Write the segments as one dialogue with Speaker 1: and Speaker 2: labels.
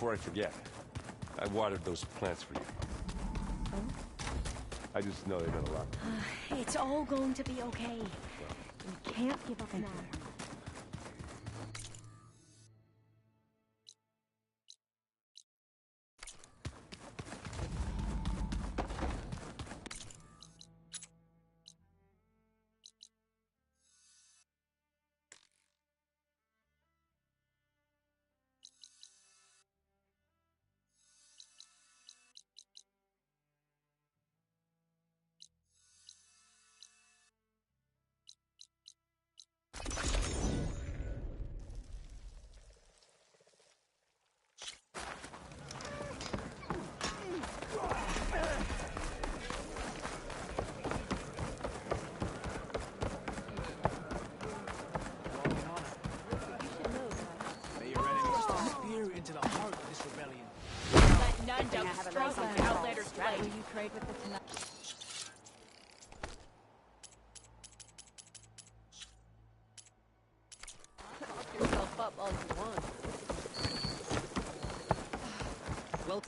Speaker 1: before I forget, I watered those plants for you.
Speaker 2: Oh?
Speaker 1: I just know they meant a lot.
Speaker 2: It's all going to be okay. We can't give up now. Will you trade with the tonight?
Speaker 3: Lock yourself up all you want. Well,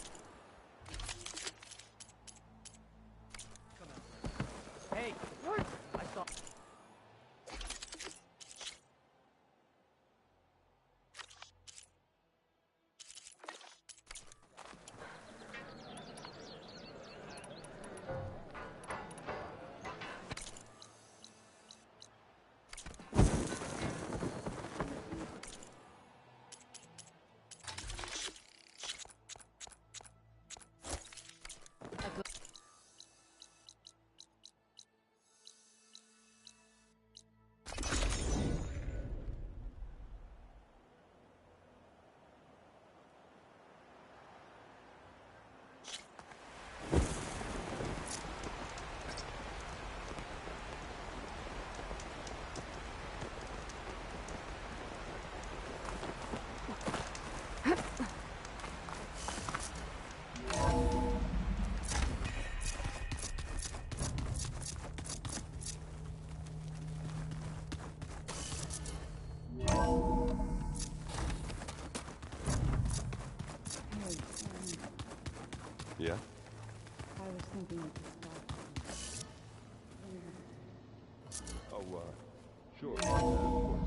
Speaker 3: come on. Hey, what? I thought.
Speaker 1: Yeah?
Speaker 2: I was thinking of this.
Speaker 1: Oh, sure. Of course.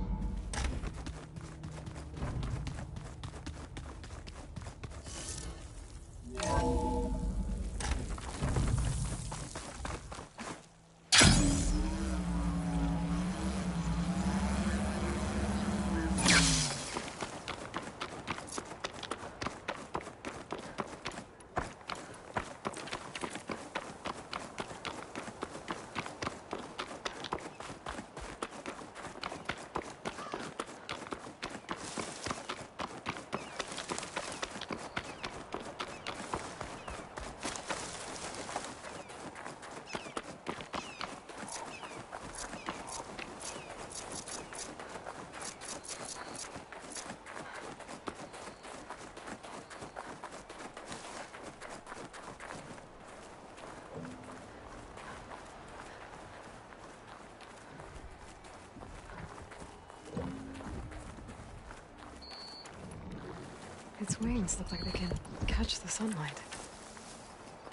Speaker 4: Its wings look like they can catch the sunlight.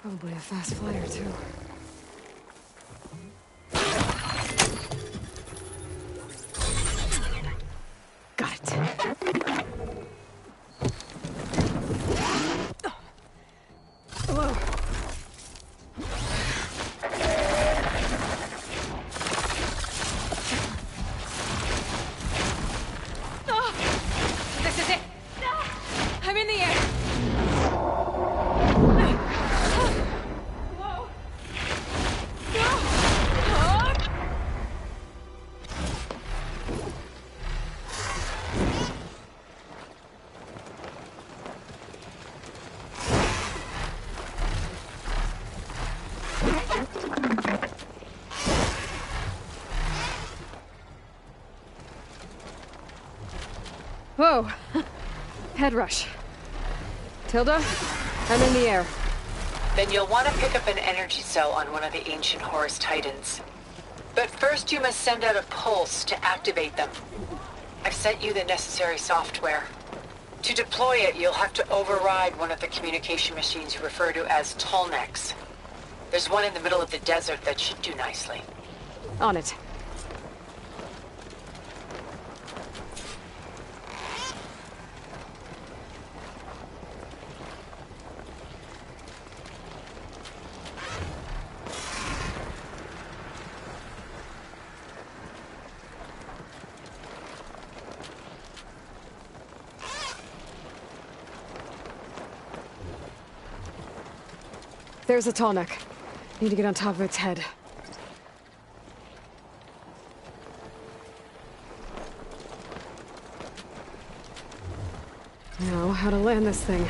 Speaker 4: Probably a fast flyer, too. Got it. Whoa. This is it. I'm in the air. Whoa. Whoa. Head rush. Tilda, I'm in the air.
Speaker 5: Then you'll want to pick up an energy cell on one of the ancient Horus Titans. But first you must send out a pulse to activate them. I've sent you the necessary software. To deploy it, you'll have to override one of the communication machines you refer to as tallnecks. There's one in the middle of the desert that should do nicely.
Speaker 4: On it. There's a tall neck. Need to get on top of its head. Now, how to land this thing.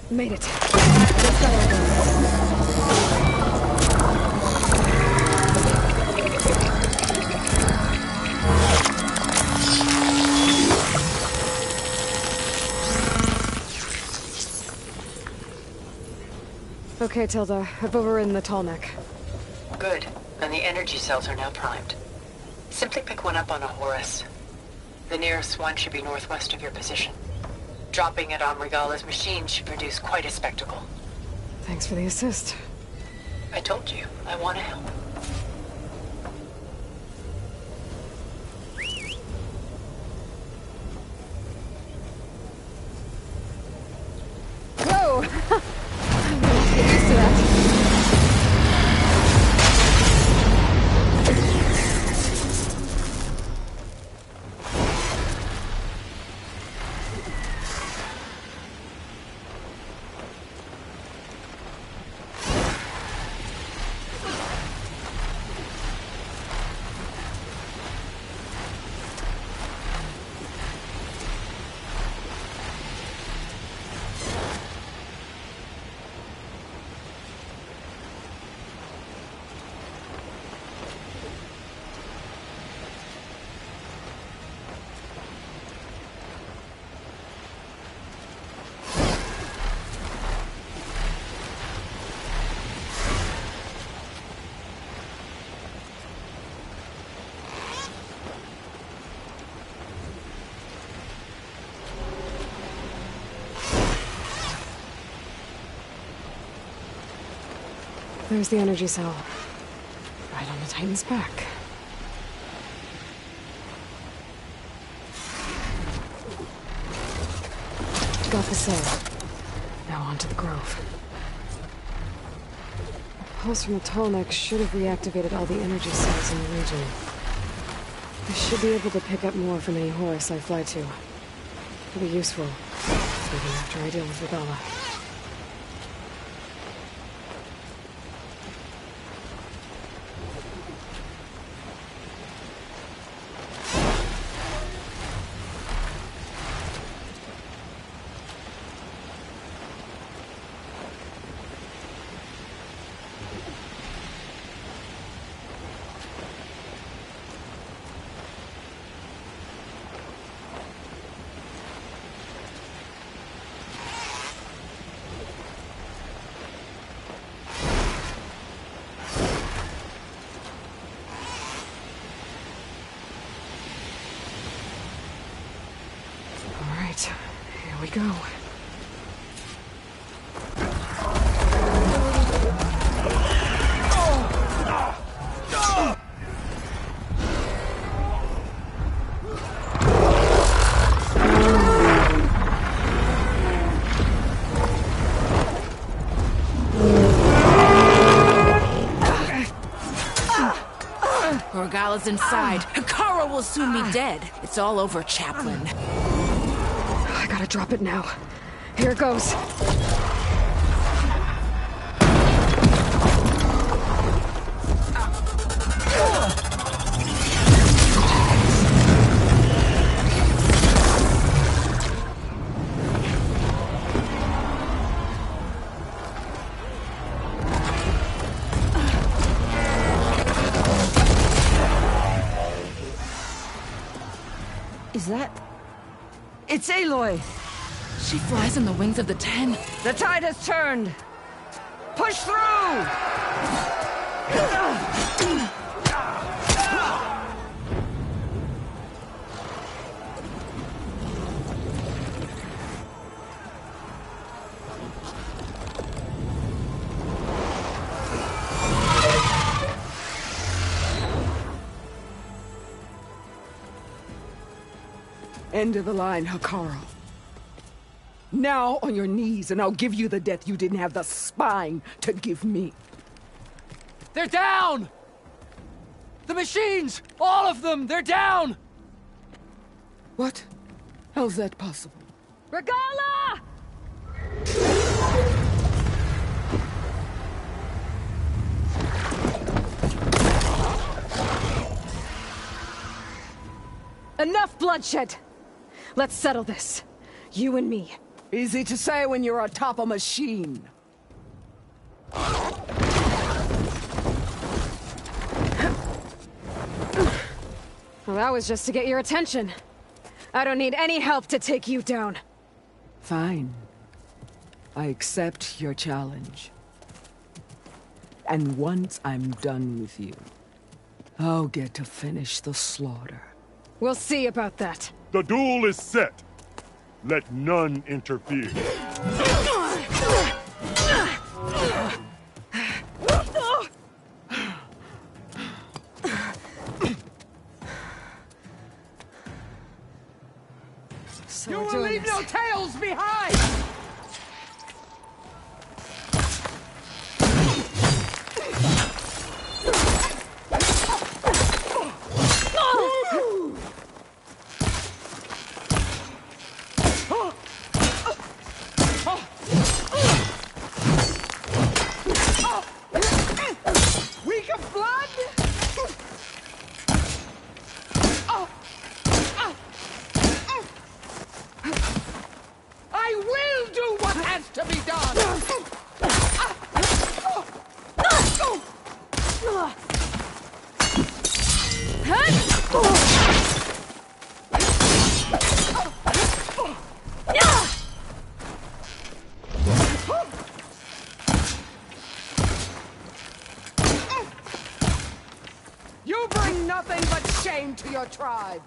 Speaker 4: Made it. Let's go. Okay, Tilda. I've overridden the tall neck.
Speaker 5: Good. And the energy cells are now primed. Simply pick one up on a Horus. The nearest one should be northwest of your position. Dropping it on Regala's machine should produce quite a spectacle.
Speaker 4: Thanks for the assist.
Speaker 5: I told you, I want to help.
Speaker 4: Whoa! I'm gonna get used to that. There's the energy cell. Right on the Titan's back. Got the cell. Now on to the grove. A pulse from the tall neck should have reactivated all the energy cells in the region. I should be able to pick up more from any Horus I fly to. It'll be useful, even after I deal with Regala. Here we go.
Speaker 6: Regala's inside. Hikara will soon be dead. It's all over, Chaplain.
Speaker 4: I gotta drop it now. Here it goes.
Speaker 7: Is that... It's Aloy!
Speaker 6: She flies on the wings of the 10.
Speaker 7: The tide has turned! Push through!
Speaker 8: End of the line, Hikaru. Now on your knees, and I'll give you the death you didn't have the spine to give me.
Speaker 3: They're down! The machines! All of them! They're down!
Speaker 8: What? How's that possible?
Speaker 2: Regala!
Speaker 4: Enough bloodshed! Let's settle this. You and me.
Speaker 8: Easy to say when you're atop a machine.
Speaker 4: Well, that was just to get your attention. I don't need any help to take you down.
Speaker 8: Fine. I accept your challenge. And once I'm done with you, I'll get to finish the slaughter.
Speaker 4: We'll see about that.
Speaker 9: The duel is set. Let none interfere.
Speaker 4: So
Speaker 8: You
Speaker 4: we're
Speaker 8: will
Speaker 4: doing
Speaker 8: leave
Speaker 4: this.
Speaker 8: no tails behind! Weak of blood? I will do what has to be done! You bring nothing but shame to your tribe!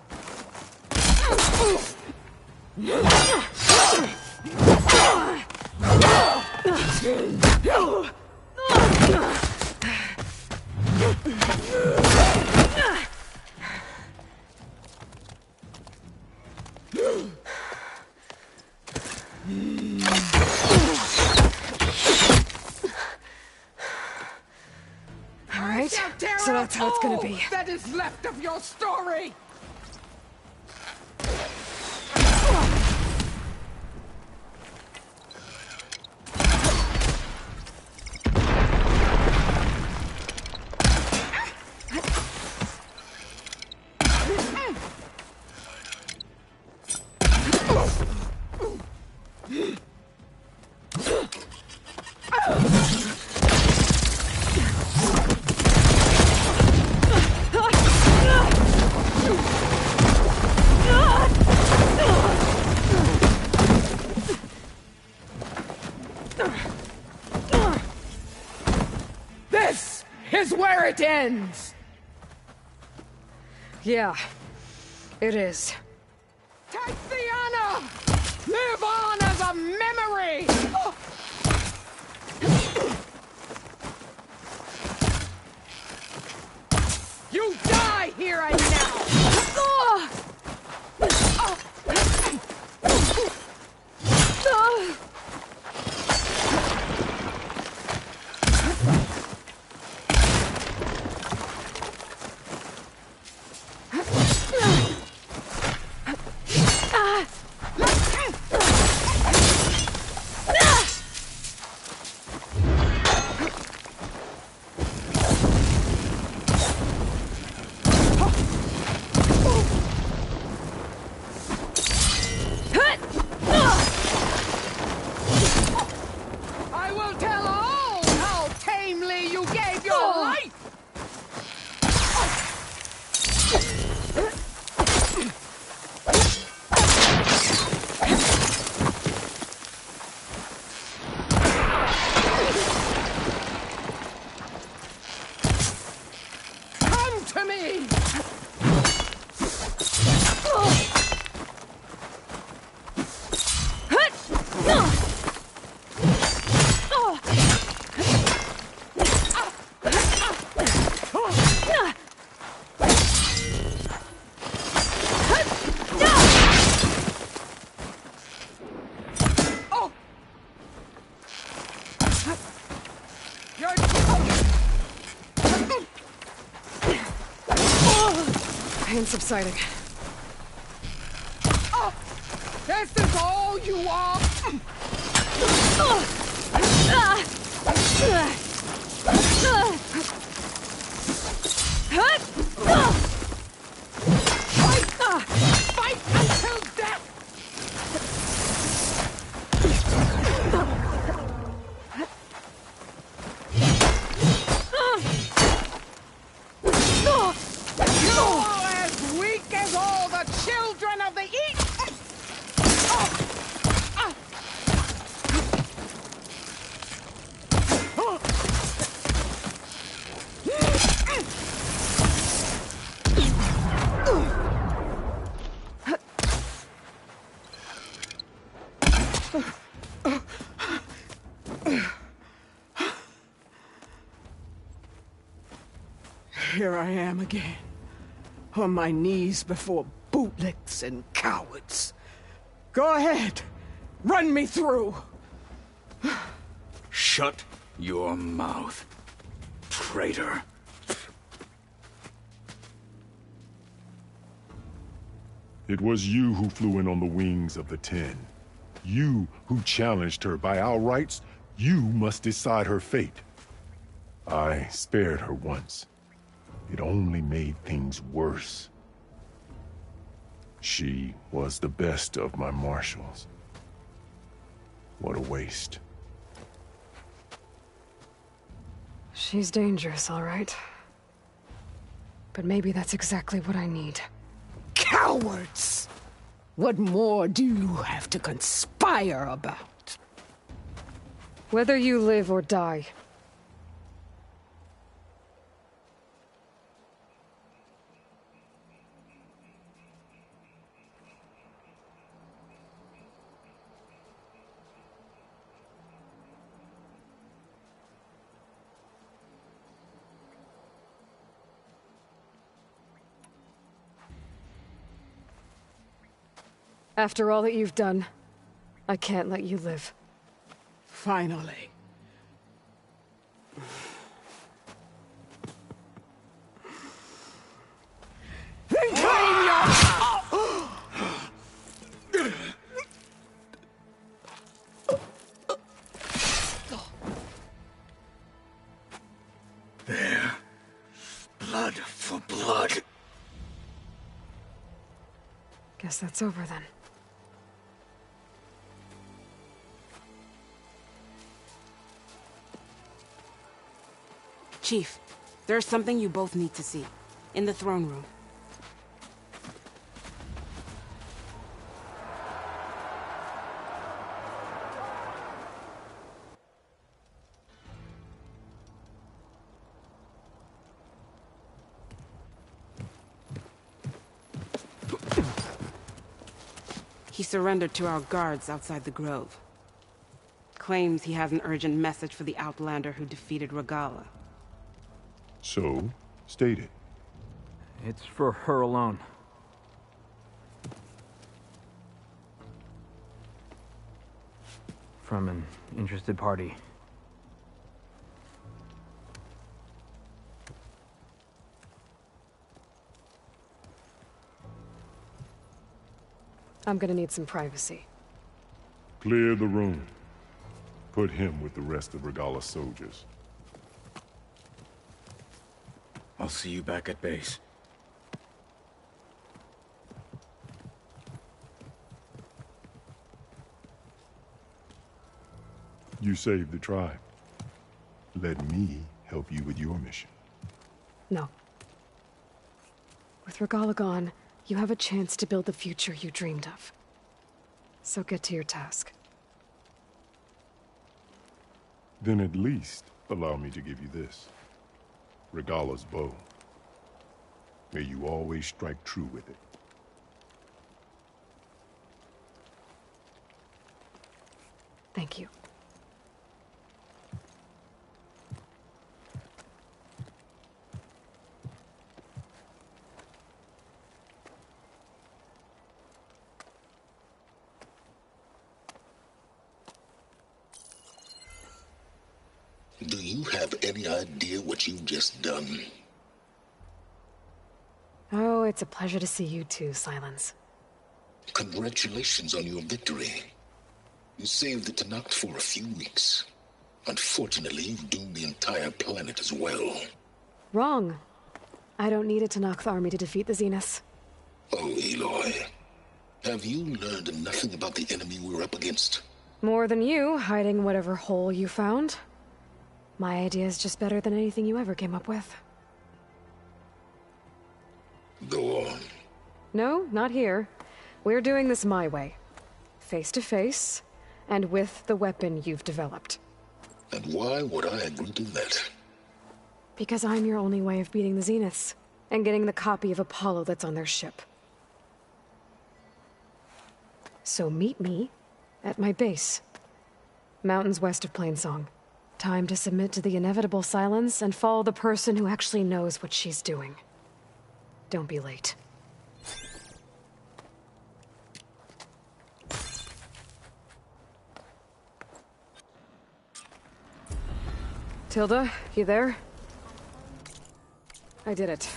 Speaker 4: All right, so that's how it's gonna be.
Speaker 8: That is left of your story! This is where it ends!
Speaker 4: Yeah, it is.
Speaker 8: Tatiana! Live on as a memory! You die here and now!
Speaker 4: pain subsiding.
Speaker 7: This is all you want? Fight until death! You're as weak as all the children of the East!
Speaker 8: Here I am again, on my knees before bootlicks and cowards. Go ahead, run me through.
Speaker 10: Shut your mouth, traitor.
Speaker 9: It was you who flew in on the wings of the 10. You who challenged her. By our rights, you must decide her fate. I spared her once. It only made things worse. She was the best of my marshals. What a waste.
Speaker 4: She's dangerous, all right. But maybe that's exactly what I need.
Speaker 8: Cowards! What more do you have to conspire about?
Speaker 4: Whether you live or die. After all that you've done, I can't let you live.
Speaker 8: Finally. Then claim your...
Speaker 10: There. Blood for blood.
Speaker 4: Guess that's over then.
Speaker 11: Chief, there's something you both need to see. In the throne room. He surrendered to our guards outside the grove. Claims he has an urgent message for the Outlander who defeated Regala.
Speaker 9: So, state it.
Speaker 3: It's for her alone. From an interested party.
Speaker 4: I'm gonna need some privacy.
Speaker 9: Clear the room. Put him with the rest of Regala's soldiers.
Speaker 10: I'll see you back at base.
Speaker 9: You saved the tribe. Let me help you with your mission.
Speaker 4: No. With Regala gone, you have a chance to build the future you dreamed of. So get to your task.
Speaker 9: Then at least allow me to give you this. Regala's bow. May you always strike true with it.
Speaker 4: Thank you.
Speaker 12: Do you have any idea what you've just done?
Speaker 4: Oh, it's a pleasure to see you too, Silence.
Speaker 12: Congratulations on your victory. You saved the Tenakth for a few weeks. Unfortunately, you've doomed the entire planet as well.
Speaker 4: Wrong. I don't need a Tenakth army to defeat the Zeniths.
Speaker 12: Oh, Aloy. Have you learned nothing about the enemy we're up against?
Speaker 4: More than you, hiding whatever hole you found. My idea is just better than anything you ever came up with.
Speaker 12: Go on.
Speaker 4: No, not here. We're doing this my way. Face to face, and with the weapon you've developed.
Speaker 12: And why would I agree to that?
Speaker 4: Because I'm your only way of beating the Zeniths, and getting the copy of Apollo that's on their ship. So meet me at my base. Mountains west of Plainsong. Time to submit to the inevitable silence and follow the person who actually knows what she's doing. Don't be late. Tilda, you there? I did it.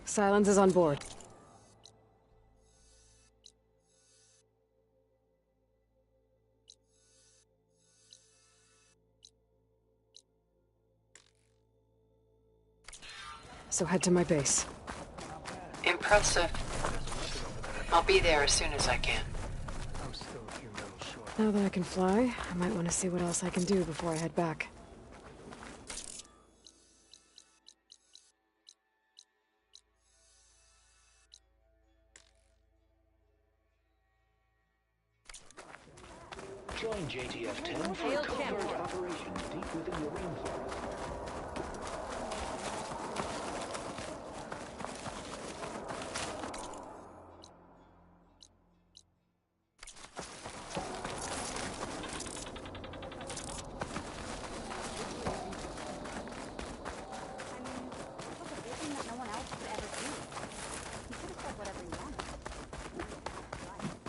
Speaker 4: Silence is on board. So head to my base.
Speaker 5: Impressive. I'll be there as soon as I can.
Speaker 4: Now that I can fly, I might want to see what else I can do before I head back.
Speaker 13: Join JTF-10 for a covert operation deep within the rainforest.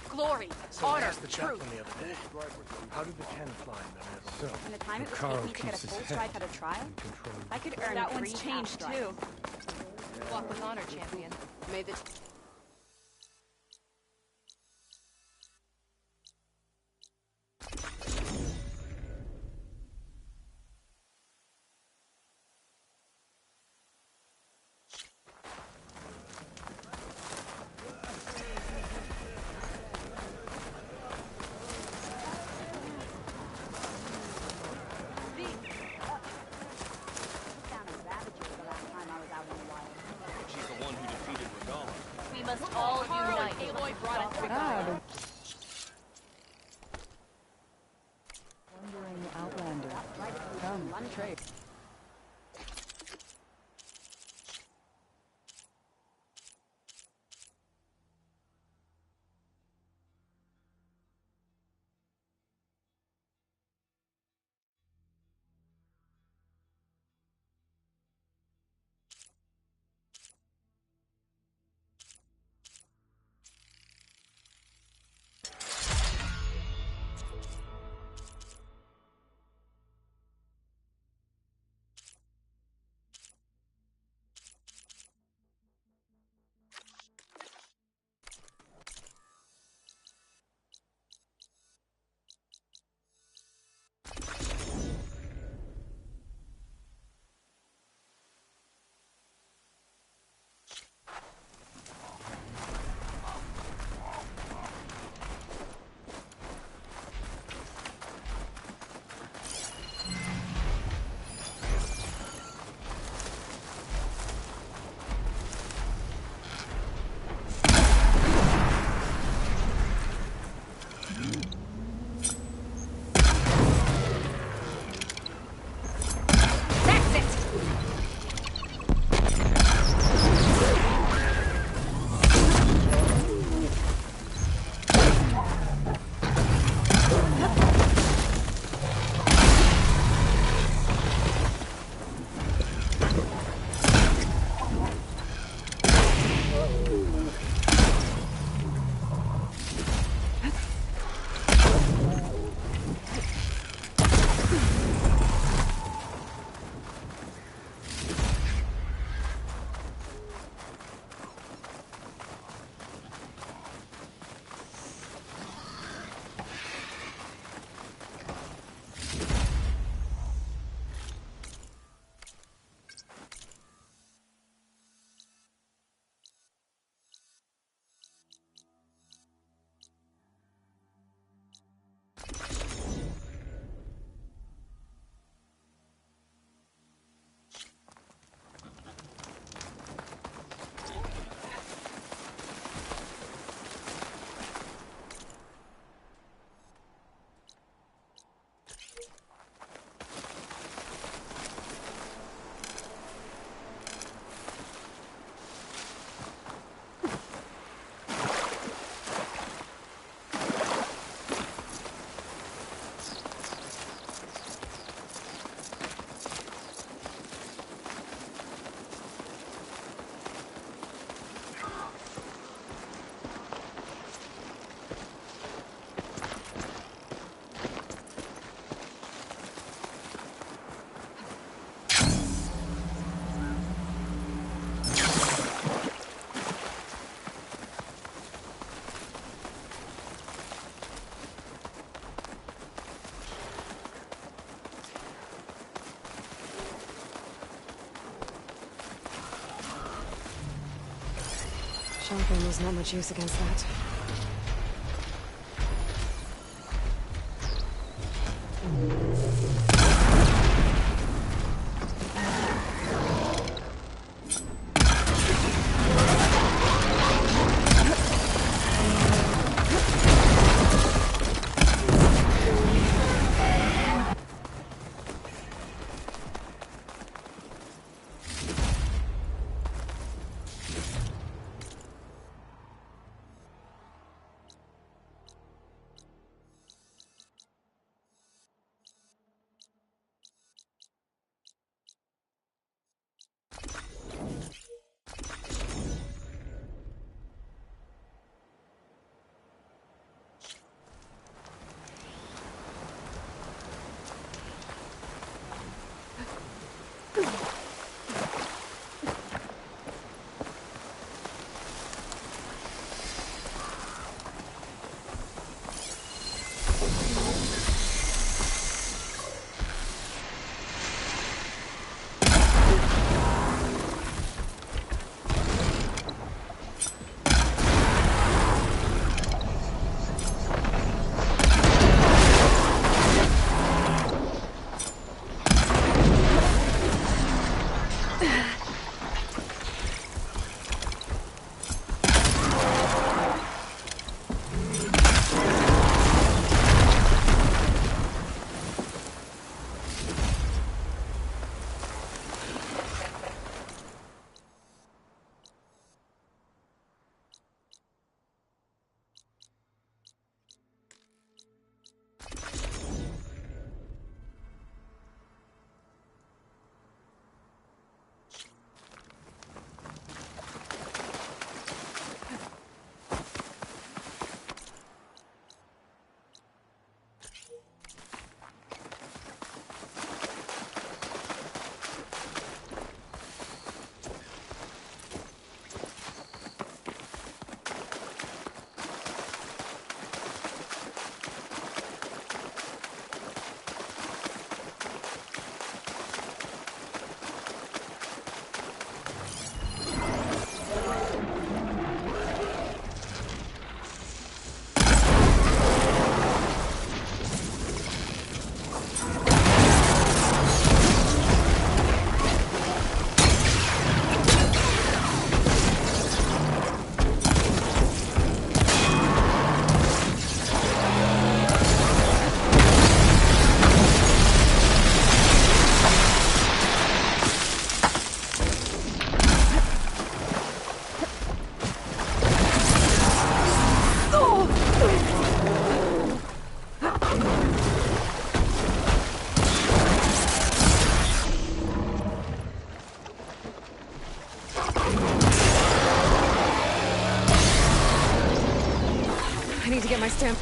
Speaker 14: Glory, honor,
Speaker 15: asked the chaplain
Speaker 14: truth.
Speaker 15: the other day. How did the 10 fly in the middle?
Speaker 14: And the time it would take me to get a full strike at a trial, I could earn
Speaker 2: That
Speaker 14: 3
Speaker 2: one's changed
Speaker 14: half
Speaker 2: too.
Speaker 14: strikes.
Speaker 2: Walk with honor, champion.
Speaker 14: May the
Speaker 16: She's the one who defeated Regala.
Speaker 4: shotgun was not much use against that. I need to get my stamp.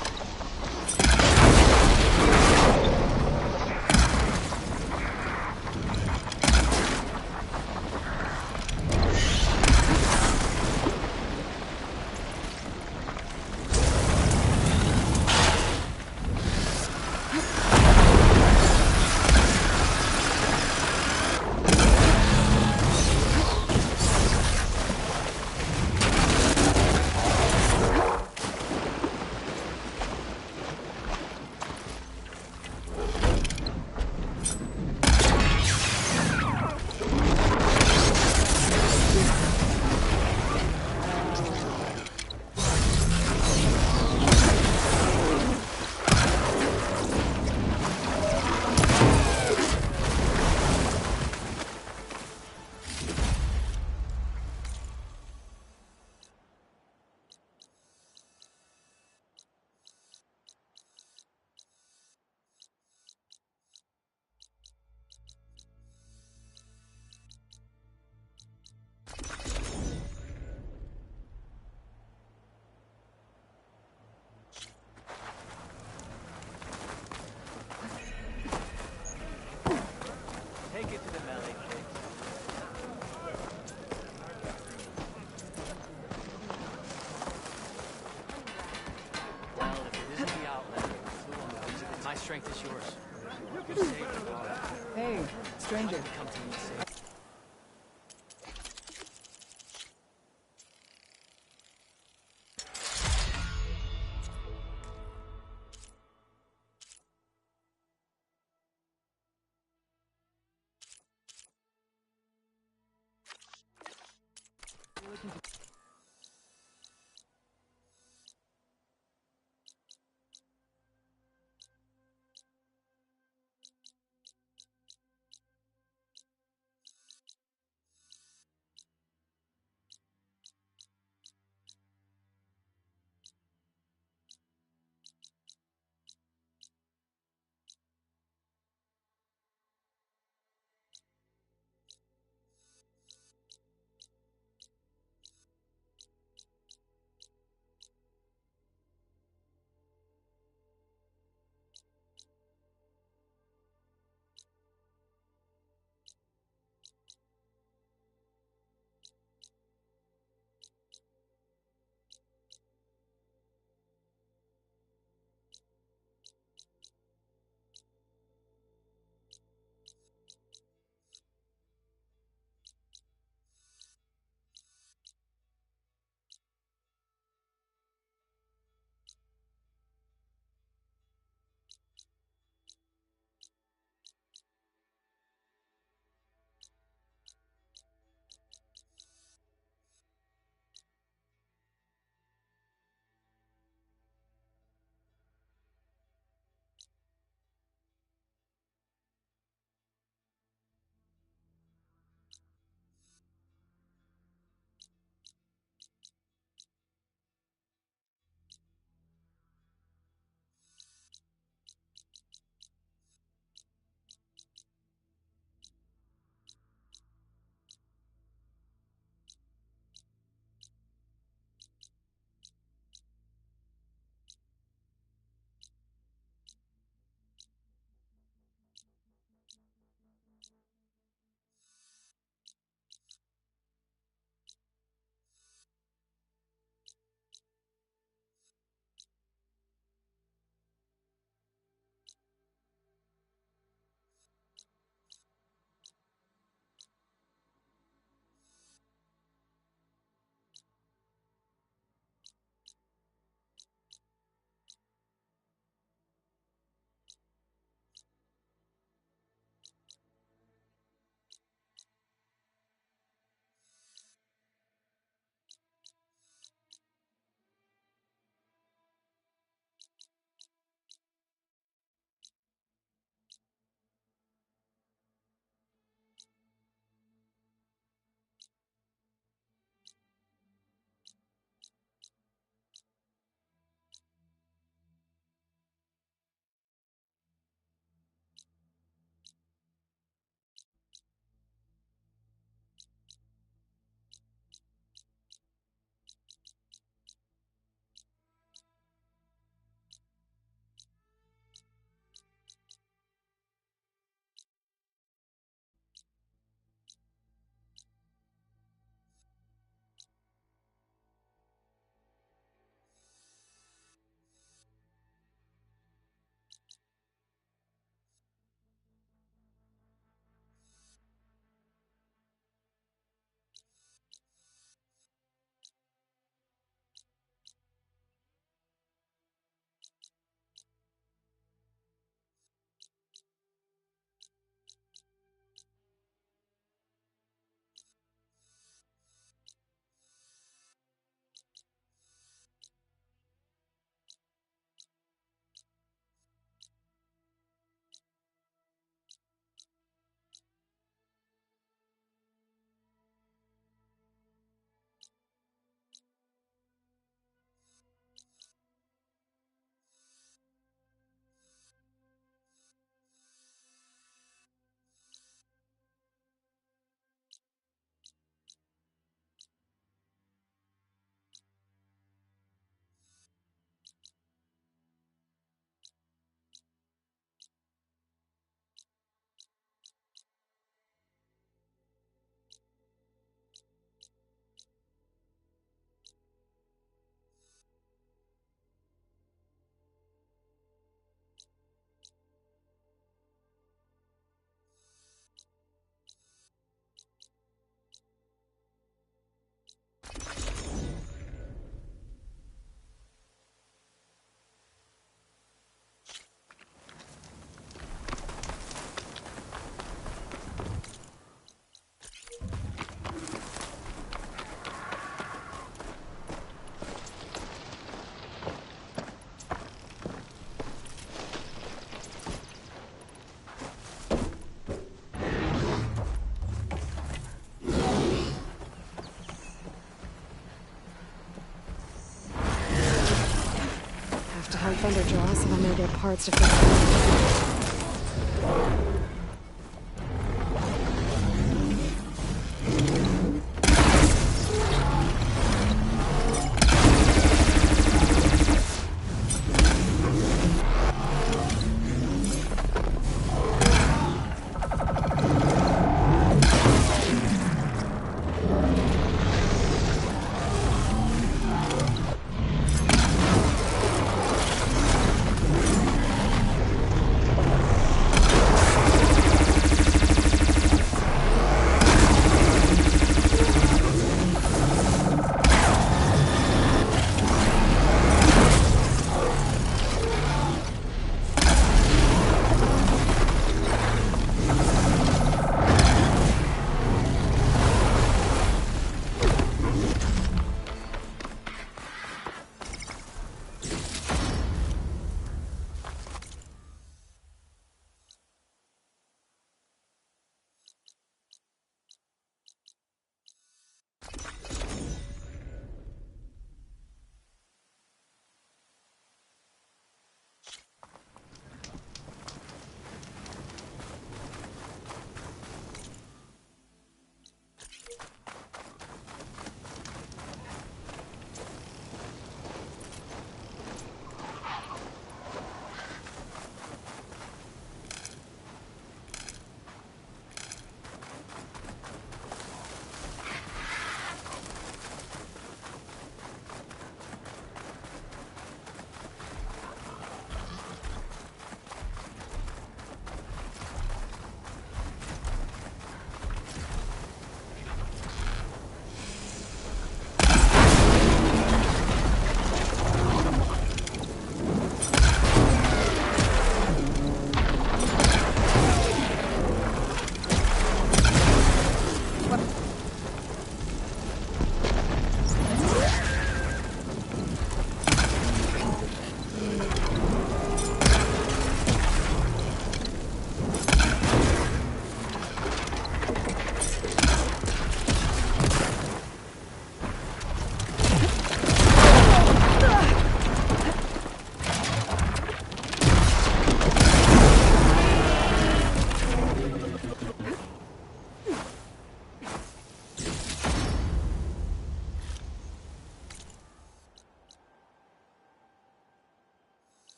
Speaker 3: My strength is yours. You saved the daughter.
Speaker 8: Hey, stranger.
Speaker 3: Come to me safe.
Speaker 8: looking to...
Speaker 4: Pipe Thunder draws, and I'm gonna get parts to fix it.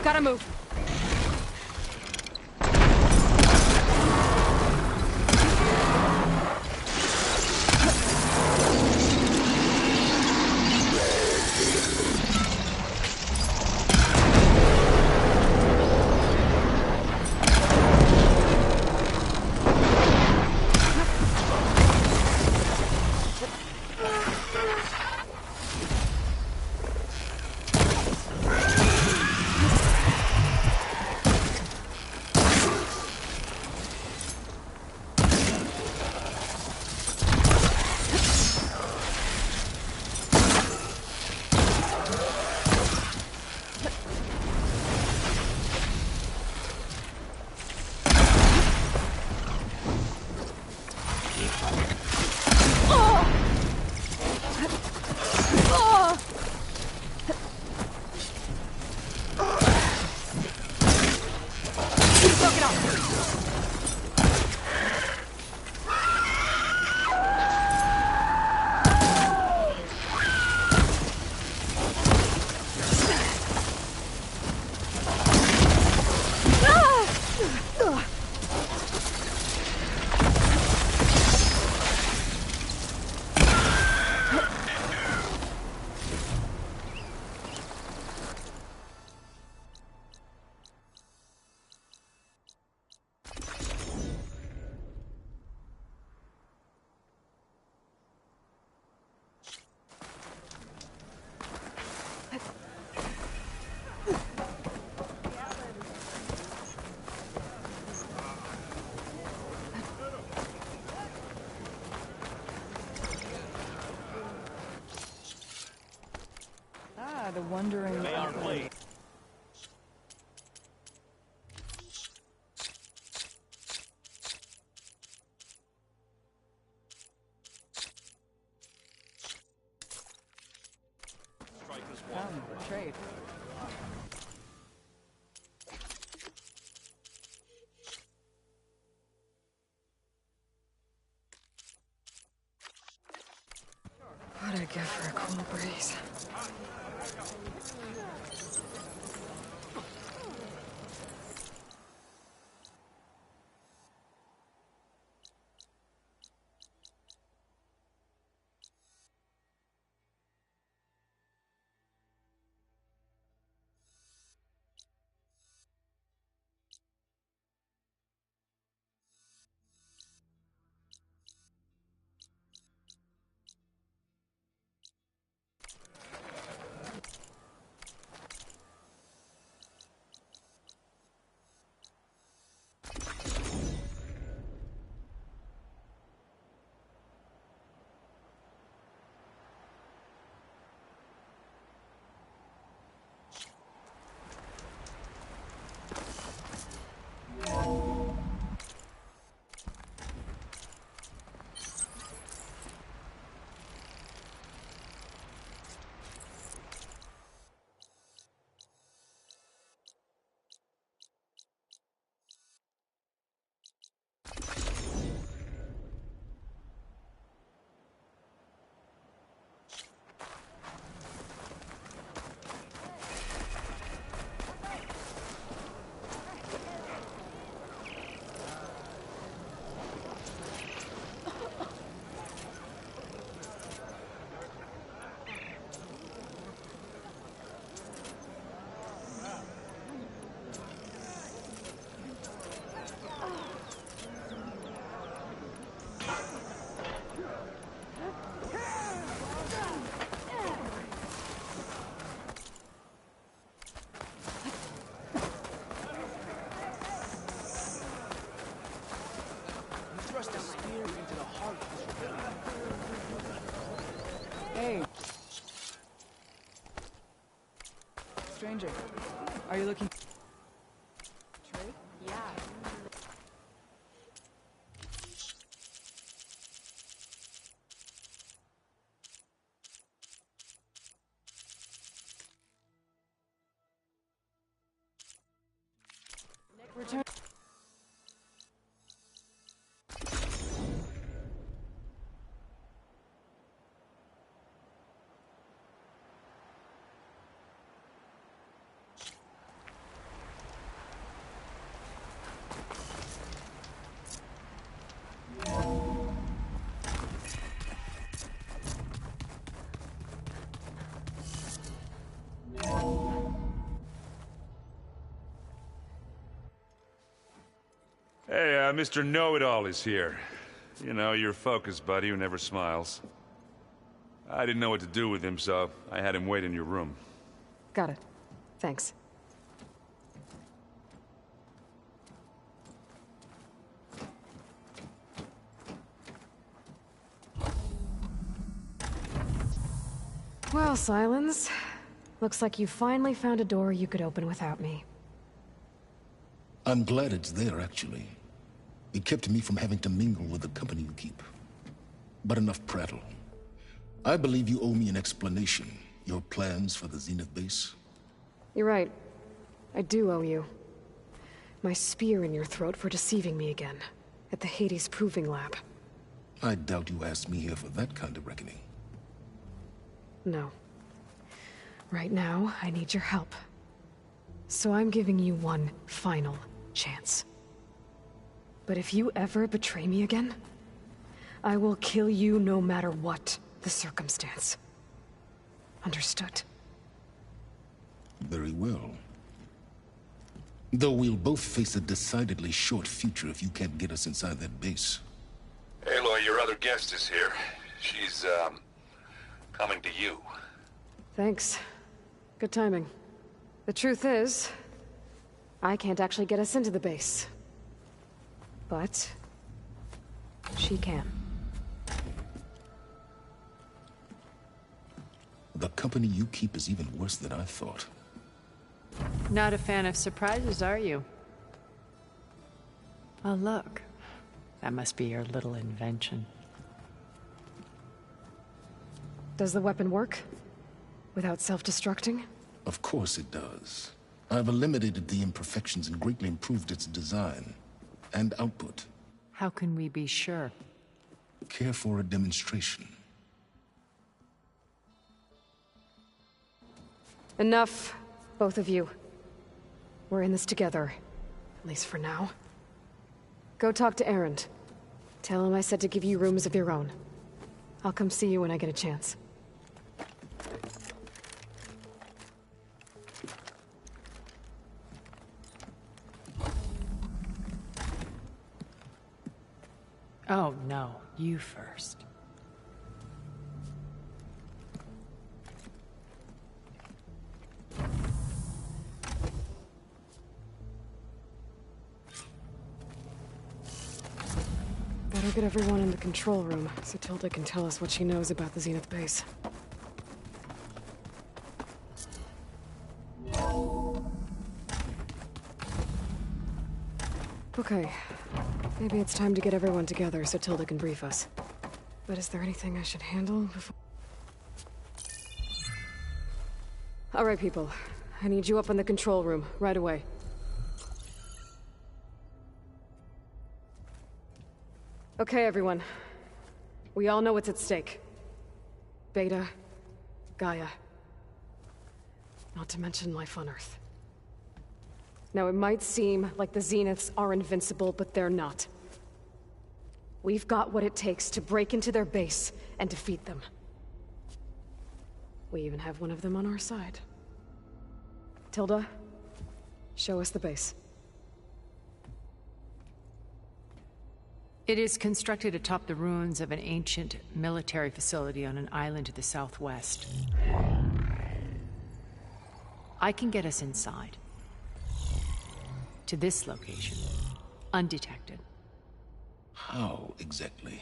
Speaker 2: Gotta move.
Speaker 16: wondering...
Speaker 17: They are blade.
Speaker 16: Trade.
Speaker 4: What'd I give for a cool breeze?
Speaker 16: Hey. Stranger, are you looking...
Speaker 14: Trade? Yeah.
Speaker 4: Return.
Speaker 18: Hey, Mr. Know-It-All is here. You know, your focus buddy who never smiles. I didn't know what to do with him, so I had him wait in your room.
Speaker 4: Got it. Thanks. Well, Silence. Looks like you finally found a door you could open without me.
Speaker 12: I'm glad it's there, actually. It kept me from having to mingle with the company you keep. But enough prattle. I believe you owe me an explanation. Your plans for the Zenith base?
Speaker 4: You're right. I do owe you. My spear in your throat for deceiving me again. At the Hades Proving Lab.
Speaker 12: I doubt you asked me here for that kind of reckoning.
Speaker 4: No. Right now, I need your help. So I'm giving you one final chance. But if you ever betray me again, I will kill you no matter what the circumstance. Understood?
Speaker 12: Very well. Though we'll both face a decidedly short future if you can't get us inside that base.
Speaker 18: Aloy, your other guest is here. She's, coming to you.
Speaker 4: Thanks. Good timing. The truth is, I can't actually get us into the base. But she can.
Speaker 12: The company you keep is even worse than I thought.
Speaker 6: Not a fan of surprises, are you? Oh, look. That must be your little invention.
Speaker 4: Does the weapon work? Without self-destructing?
Speaker 12: Of course it does. I've eliminated the imperfections and greatly improved its design and output.
Speaker 6: How can we be sure?
Speaker 12: Care for a demonstration?
Speaker 4: Enough, both of you. We're in this together. At least for now. Go talk to Erend. Tell him I said to give you rooms of your own. I'll come see you when I get a chance.
Speaker 6: Oh, no. You first.
Speaker 4: Better get everyone in the control room, so Tilda can tell us what she knows about the Zenith base. Okay. Maybe it's time to get everyone together so Tilda can brief us. But is there anything I should handle before... Alright, people. I need you up in the control room, right away. Okay, everyone. We all know what's at stake. Beta, Gaia. Not to mention life on Earth. Now, it might seem like the Zeniths are invincible, but they're not. We've got what it takes to break into their base and defeat them. We even have one of them on our side. Tilda, show us the base.
Speaker 6: It is constructed atop the ruins of an ancient military facility on an island to the southwest. I can get us inside. To this location, undetected.
Speaker 12: How exactly?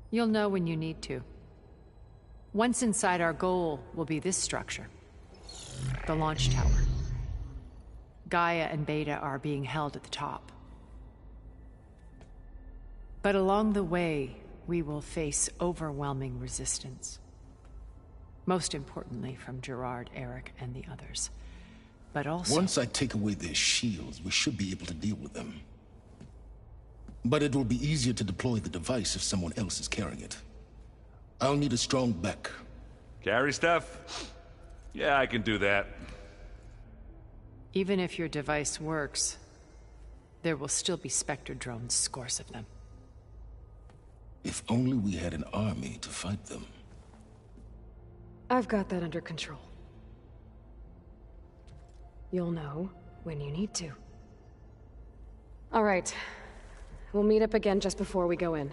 Speaker 6: You'll know when you need to. Once inside, our goal will be this structure. The launch tower. Gaia and Beta are being held at the top. But along the way, we will face overwhelming resistance. Most importantly from Gerard, Eric, and the others. But also...
Speaker 12: Once I take away their shields, we should be able to deal with them. But it will be easier to deploy the device if someone else is carrying it. I'll need a strong back.
Speaker 18: Carry stuff? Yeah, I can do that.
Speaker 6: Even if your device works, there will still be Spectre drones, scores of them.
Speaker 12: If only we had an army to fight them.
Speaker 4: I've got that under control. You'll know when you need to. All right. We'll meet up again just before we go in.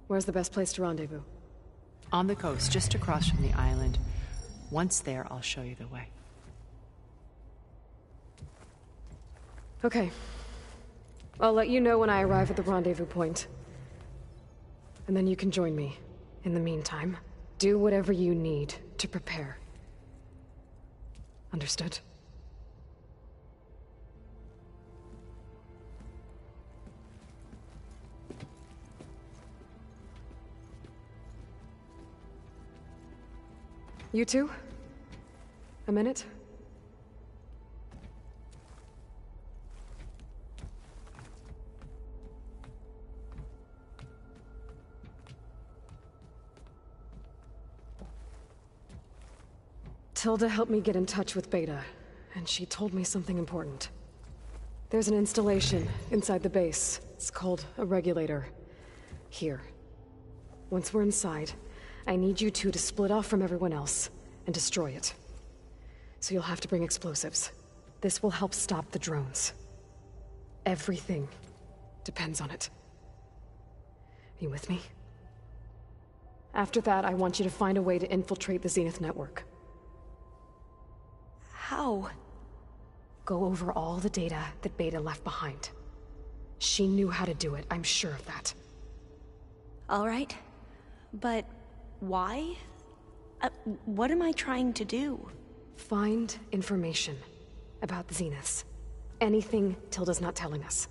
Speaker 4: Where's the best place to rendezvous?
Speaker 6: On the coast, just across from the island. Once there, I'll show you the way.
Speaker 4: Okay. I'll let you know when I arrive at the rendezvous point. And then you can join me. In the meantime, do whatever you need to prepare. Understood? You two? A minute? Tilda helped me get in touch with Beta, and she told me something important. There's an installation inside the base. It's called a regulator. Here. Once we're inside, I need you two to split off from everyone else and destroy it. So you'll have to bring explosives. This will help stop the drones. Everything depends on it. Are you with me? After that, I want you to find a way to infiltrate the Zenith network.
Speaker 2: How?
Speaker 4: Go over all the data that Beta left behind. She knew how to do it, I'm sure of that.
Speaker 2: All right. But why? What am I trying to do?
Speaker 4: Find information about the Zeniths. Anything Tilda's not telling us.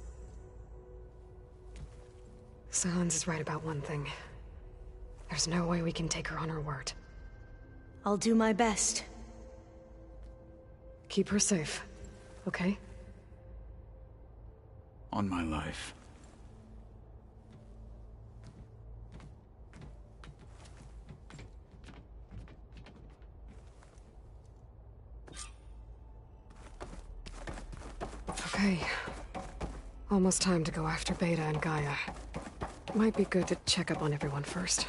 Speaker 4: Silence is right about one thing. There's no way we can take her on her word.
Speaker 2: I'll do my best.
Speaker 4: Keep her safe, okay?
Speaker 10: On my life.
Speaker 4: Okay. Almost time to go after Beta and Gaia. Might be good to check up on everyone first.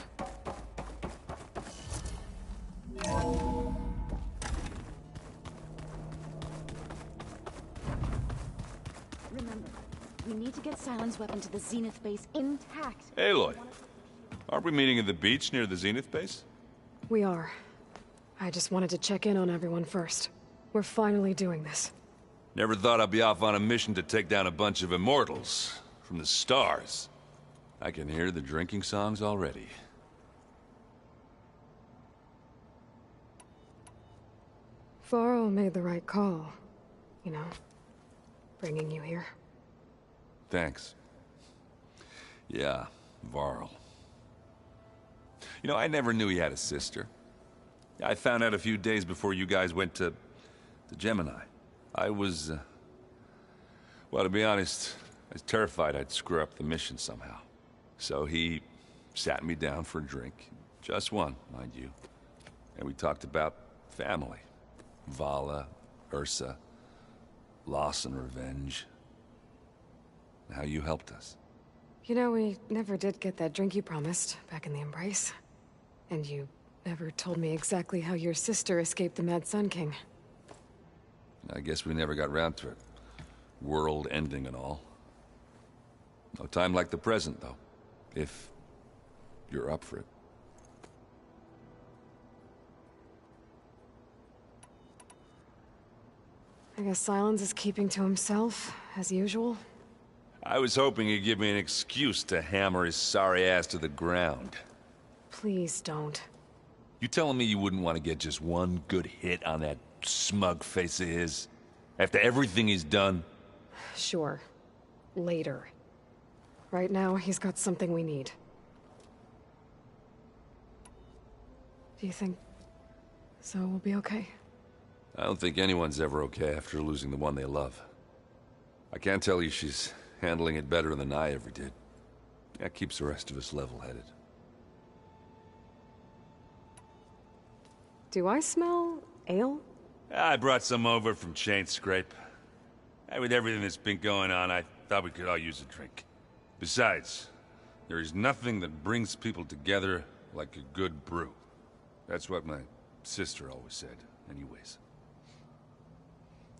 Speaker 14: Remember, we need to get Silence weapon to the Zenith base intact.
Speaker 18: Aloy, aren't we meeting at the beach near the Zenith base?
Speaker 4: We are. I just wanted to check in on everyone first. We're finally doing this.
Speaker 18: Never thought I'd be off on a mission to take down a bunch of immortals from the stars. I can hear the drinking songs already.
Speaker 4: Varl made the right call. You know, bringing you here.
Speaker 18: Thanks. Yeah, Varl. You know, I never knew he had a sister. I found out a few days before you guys went to Gemini. I was, well, to be honest, I was terrified I'd screw up the mission somehow. So he sat me down for a drink. Just one, mind you. And we talked about family. Vala, Ursa, loss and revenge. And how you helped us.
Speaker 4: You know, we never did get that drink you promised back in the Embrace. And you never told me exactly how your sister escaped the Mad Sun King.
Speaker 18: I guess we never got round to it. World ending and all. No time like the present, though. If you're up for it.
Speaker 4: I guess Silence is keeping to himself, as usual.
Speaker 18: I was hoping he'd give me an excuse to hammer his sorry ass to the ground.
Speaker 4: Please don't.
Speaker 18: You telling me you wouldn't want to get just one good hit on that smug face of his? After everything he's done?
Speaker 4: Sure. Later. Right now, he's got something we need. Do you think Zoe will be okay?
Speaker 18: I don't think anyone's ever okay after losing the one they love. I can't tell you she's handling it better than I ever did. That keeps the rest of us level-headed.
Speaker 4: Do I smell ale?
Speaker 18: I brought some over from Chain Scrape. With everything that's been going on, I thought we could all use a drink. Besides, there is nothing that brings people together like a good brew. That's what my sister always said, anyways.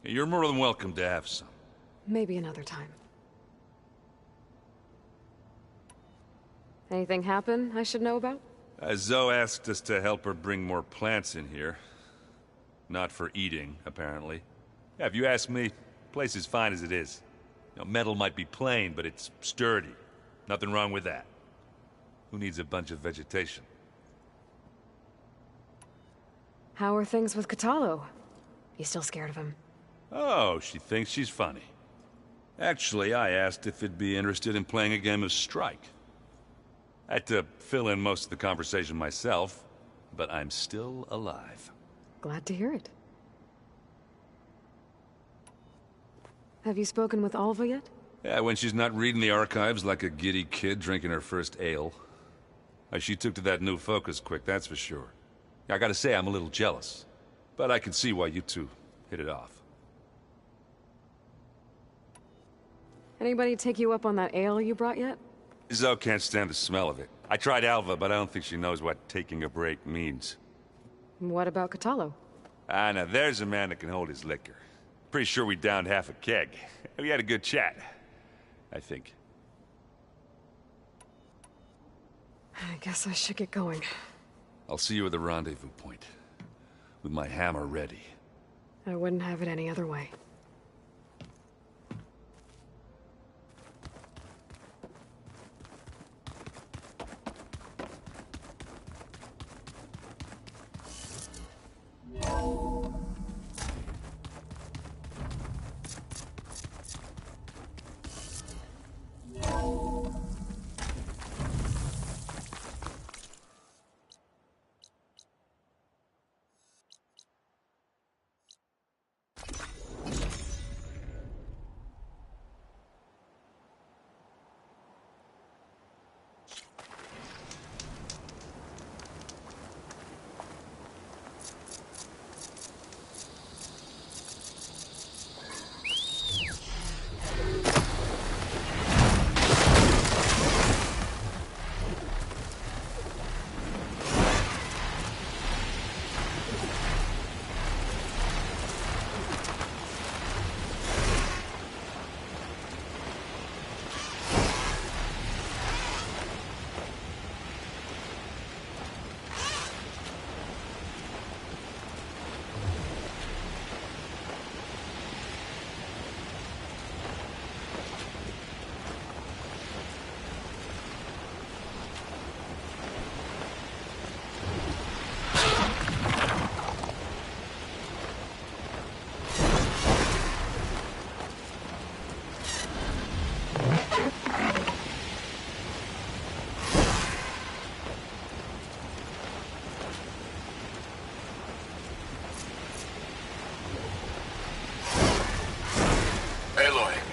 Speaker 18: You're more than welcome to have some.
Speaker 4: Maybe another time. Anything happen I should know about?
Speaker 18: Zoe asked us to help her bring more plants in here. Not for eating, apparently. Yeah, if you ask me, the place is fine as it is. You know, metal might be plain, but it's sturdy. Nothing wrong with that. Who needs a bunch of vegetation?
Speaker 4: How are things with Katalo? You still scared of him?
Speaker 18: Oh, she thinks she's funny. Actually, I asked if it'd be interested in playing a game of Strike. I had to fill in most of the conversation myself, but I'm still alive.
Speaker 4: Glad to hear it. Have you spoken with Alva yet?
Speaker 18: Yeah, when she's not reading the archives like a giddy kid drinking her first ale. She took to that new focus quick, that's for sure. I gotta say, I'm a little jealous. But I can see why you two hit it off.
Speaker 4: Anybody take you up on that ale you brought yet?
Speaker 18: Zoe can't stand the smell of it. I tried Alva, but I don't think she knows what taking a break means.
Speaker 4: What about Katalo?
Speaker 18: Now there's a man that can hold his liquor. Pretty sure we downed half a keg. We had a good chat, I think.
Speaker 4: I guess I should get going.
Speaker 18: I'll see you at the rendezvous point. With my hammer ready.
Speaker 4: I wouldn't have it any other way.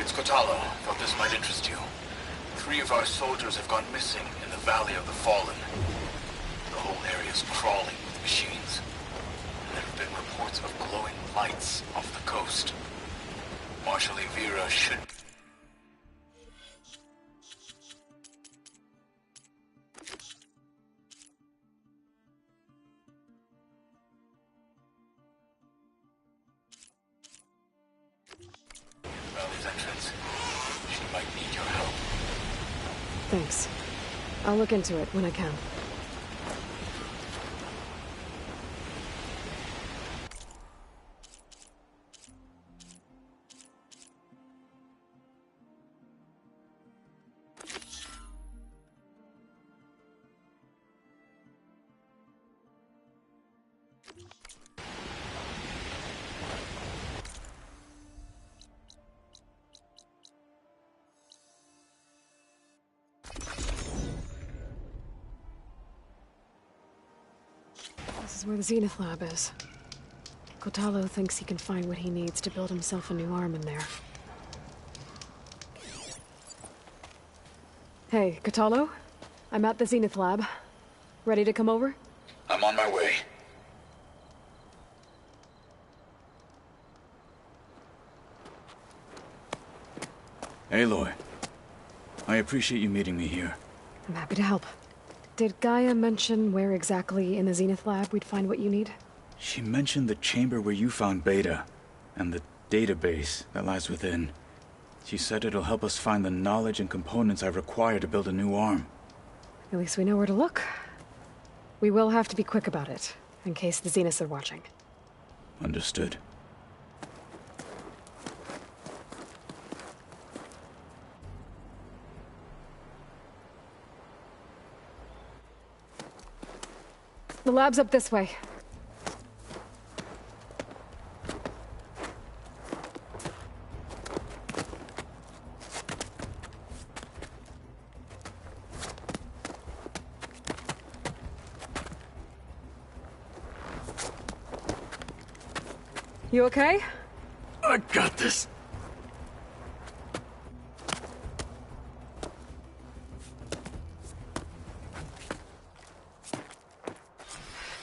Speaker 10: It's Kotalo. Thought this might interest you. 3 of our soldiers have gone missing in the Valley of the Fallen. The whole area is crawling with machines. And there have been reports of glowing lights off the coast. Marshal Evira should... Valley's entrance. She might need your help.
Speaker 4: Thanks. I'll look into it when I can. This is where the Zenith Lab is. Kotalo thinks he can find what he needs to build himself a new arm in there. Hey, Kotalo? I'm at the Zenith Lab. Ready to come over?
Speaker 10: I'm on my way. Aloy, I appreciate you meeting me here.
Speaker 4: I'm happy to help. Did Gaia mention where exactly in the Zenith Lab we'd find what you need?
Speaker 10: She mentioned the chamber where you found Beta, and the database that lies within. She said it'll help us find the knowledge and components I require to build a new arm.
Speaker 4: At least we know where to look. We will have to be quick about it, in case the Zeniths are watching.
Speaker 10: Understood.
Speaker 4: The lab's up this way. You okay?
Speaker 10: I got this.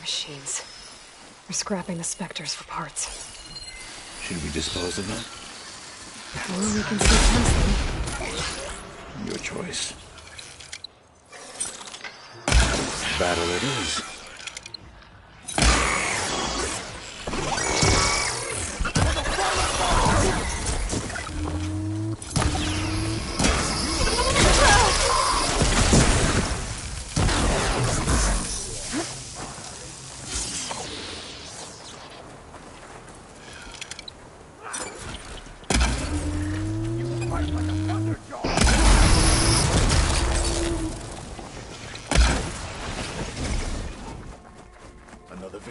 Speaker 4: Machines. We're scrapping the Spectres for parts.
Speaker 10: Should we dispose of them?
Speaker 4: Or we can see them.
Speaker 10: Your choice. Battle it is.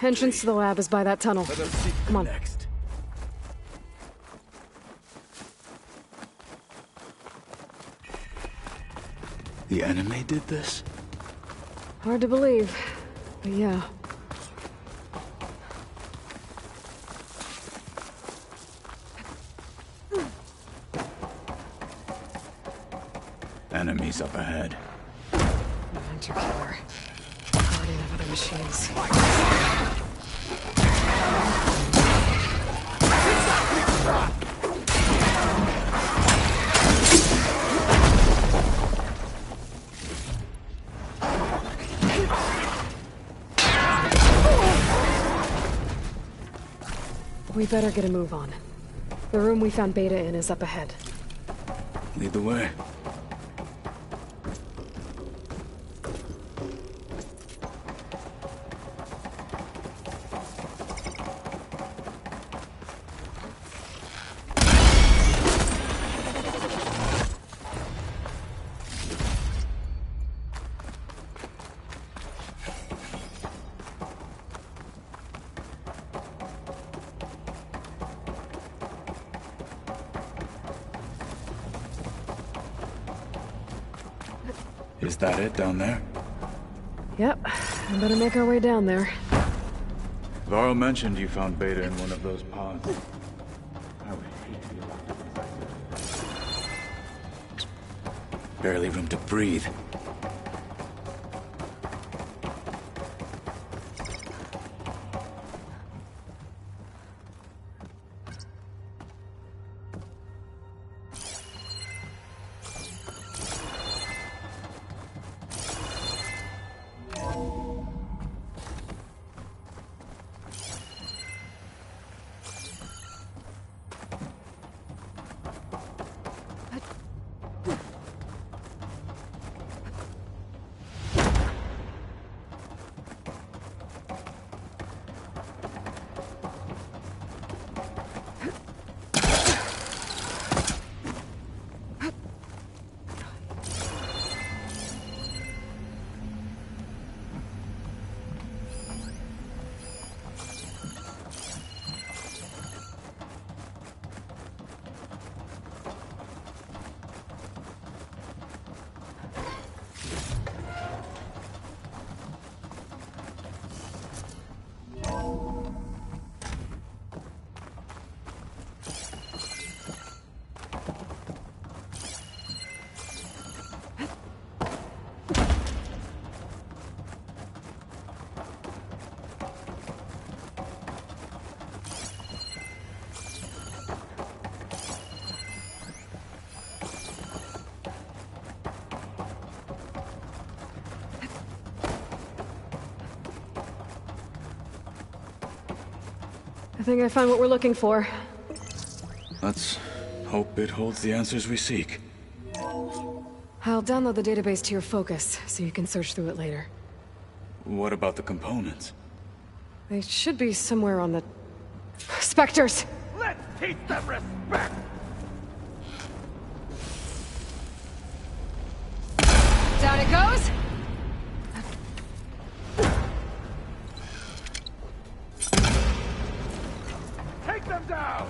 Speaker 4: Entrance to the lab is by that tunnel. Come on.
Speaker 10: Next. The enemy did this?
Speaker 4: Hard to believe, but yeah.
Speaker 10: Enemies up ahead.
Speaker 4: Hunter killer. Guardian of other machines. We better get a move on. The room we found Beta in is up ahead.
Speaker 10: Lead the way. Is that it down there?
Speaker 4: Yep. We better make our way down there.
Speaker 10: Varl mentioned you found Beta in one of those pods. I would hate to be
Speaker 17: Barely room to breathe.
Speaker 4: I think I found what we're looking for.
Speaker 17: Let's hope it holds the answers we seek.
Speaker 4: I'll download the database to your Focus, so you can search through it later.
Speaker 17: What about the components?
Speaker 4: They should be somewhere on the... Spectres!
Speaker 7: Let's teach them respect!
Speaker 4: Down it goes!
Speaker 7: Take them down!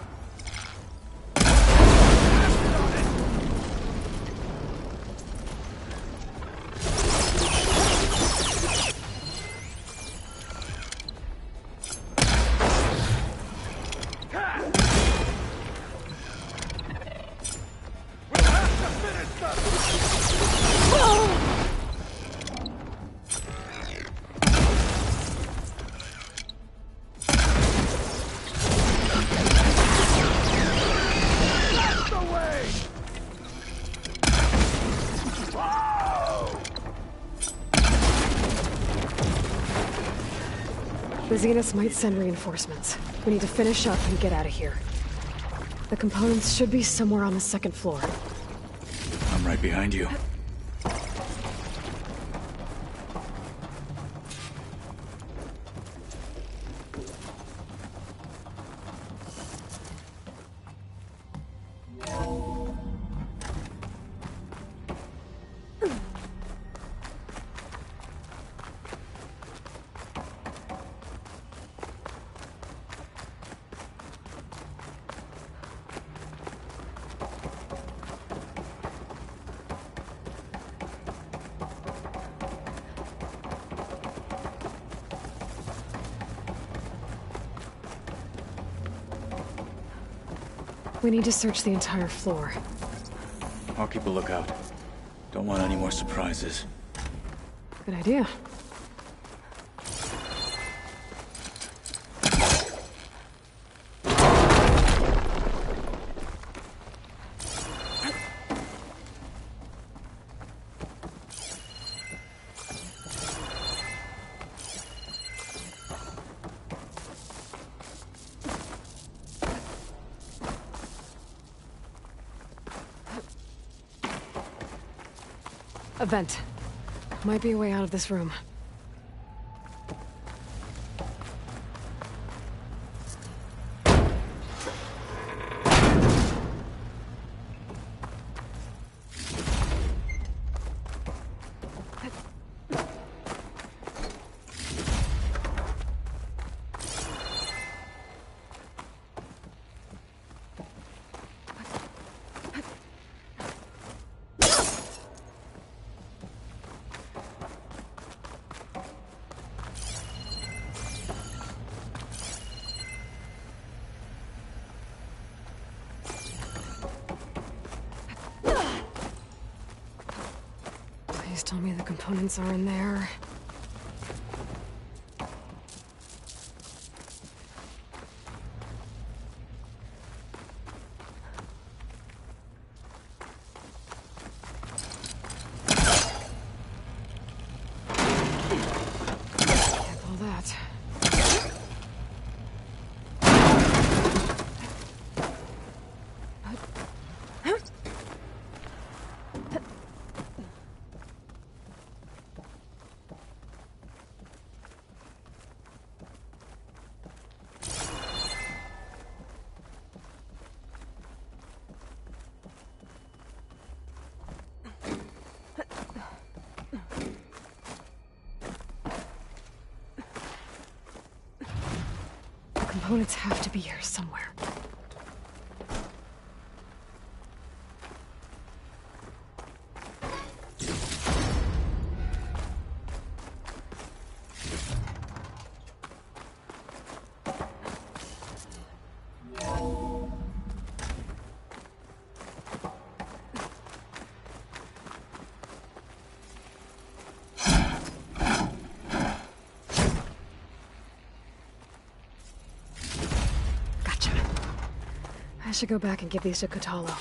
Speaker 4: The Zeniths might send reinforcements. We need to finish up and get out of here. The components should be somewhere on the second floor.
Speaker 17: I'm right behind you.
Speaker 4: We need to search the entire floor.
Speaker 17: I'll keep a lookout. Don't want any more surprises.
Speaker 4: Good idea. A vent. Might be a way out of this room. tell me the components are in there. All that. Components have to be here somewhere. I should go back and give these to Kotalo.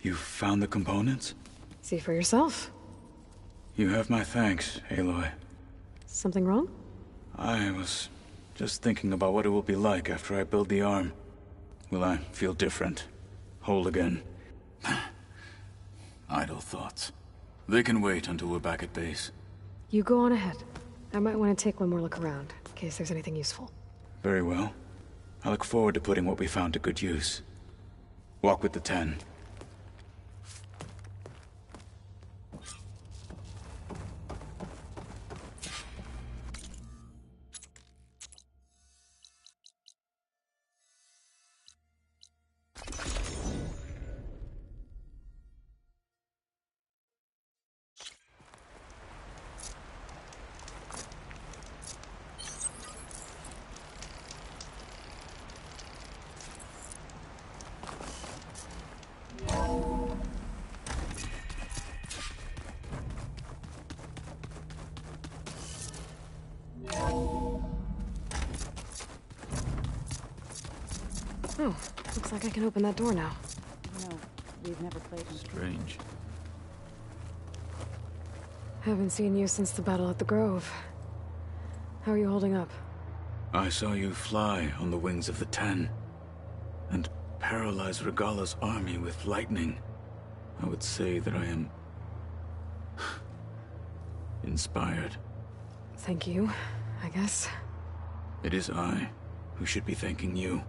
Speaker 17: You found the components?
Speaker 4: See for yourself.
Speaker 17: You have my thanks, Aloy.
Speaker 4: Something wrong?
Speaker 17: I was just thinking about what it will be like after I build the arm. Will I feel different? Whole again? Idle thoughts. They can wait until we're back at base.
Speaker 4: You go on ahead. I might want to take one more look around, in case there's anything useful.
Speaker 17: Very well. I look forward to putting what we found to good use. Walk with the 10.
Speaker 4: Oh, looks like I can open that door now.
Speaker 14: No, we've never played him.
Speaker 17: Strange.
Speaker 4: Haven't seen you since the battle at the Grove. How are you holding up?
Speaker 17: I saw you fly on the wings of the 10, and paralyze Regala's army with lightning. I would say that I am inspired.
Speaker 4: Thank you, I guess.
Speaker 17: It is I who should be thanking you.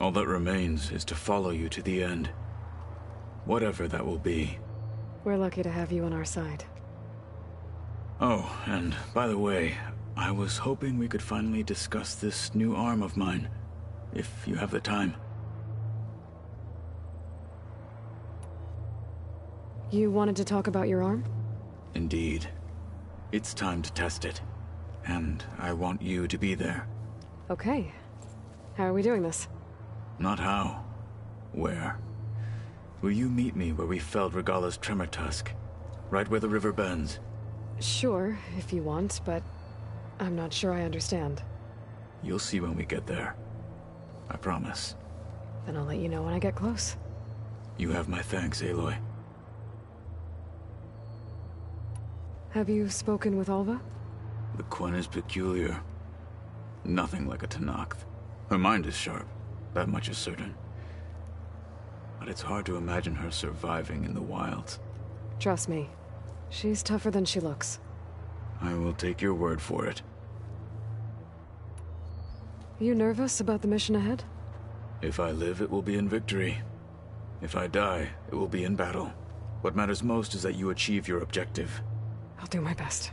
Speaker 17: All that remains is to follow you to the end. Whatever that will be.
Speaker 4: We're lucky to have you on our side.
Speaker 17: Oh, and by the way, I was hoping we could finally discuss this new arm of mine, if you have the time.
Speaker 4: You wanted to talk about your arm?
Speaker 17: Indeed. It's time to test it. And I want you to be there.
Speaker 4: Okay. How are we doing this?
Speaker 17: Not how. Where? Will you meet me where we felled Regala's tremor tusk? Right where the river bends?
Speaker 4: Sure, if you want, but I'm not sure I understand.
Speaker 17: You'll see when we get there. I promise.
Speaker 4: Then I'll let you know when I get close.
Speaker 17: You have my thanks, Aloy.
Speaker 4: Have you spoken with Alva?
Speaker 17: The Quen is peculiar. Nothing like a Tenakth. Her mind is sharp, that much is certain. But it's hard to imagine her surviving in the wilds.
Speaker 4: Trust me, she's tougher than she looks.
Speaker 17: I will take your word for it.
Speaker 4: You nervous about the mission ahead?
Speaker 17: If I live, it will be in victory. If I die, it will be in battle. What matters most is that you achieve your objective.
Speaker 4: I'll do my best.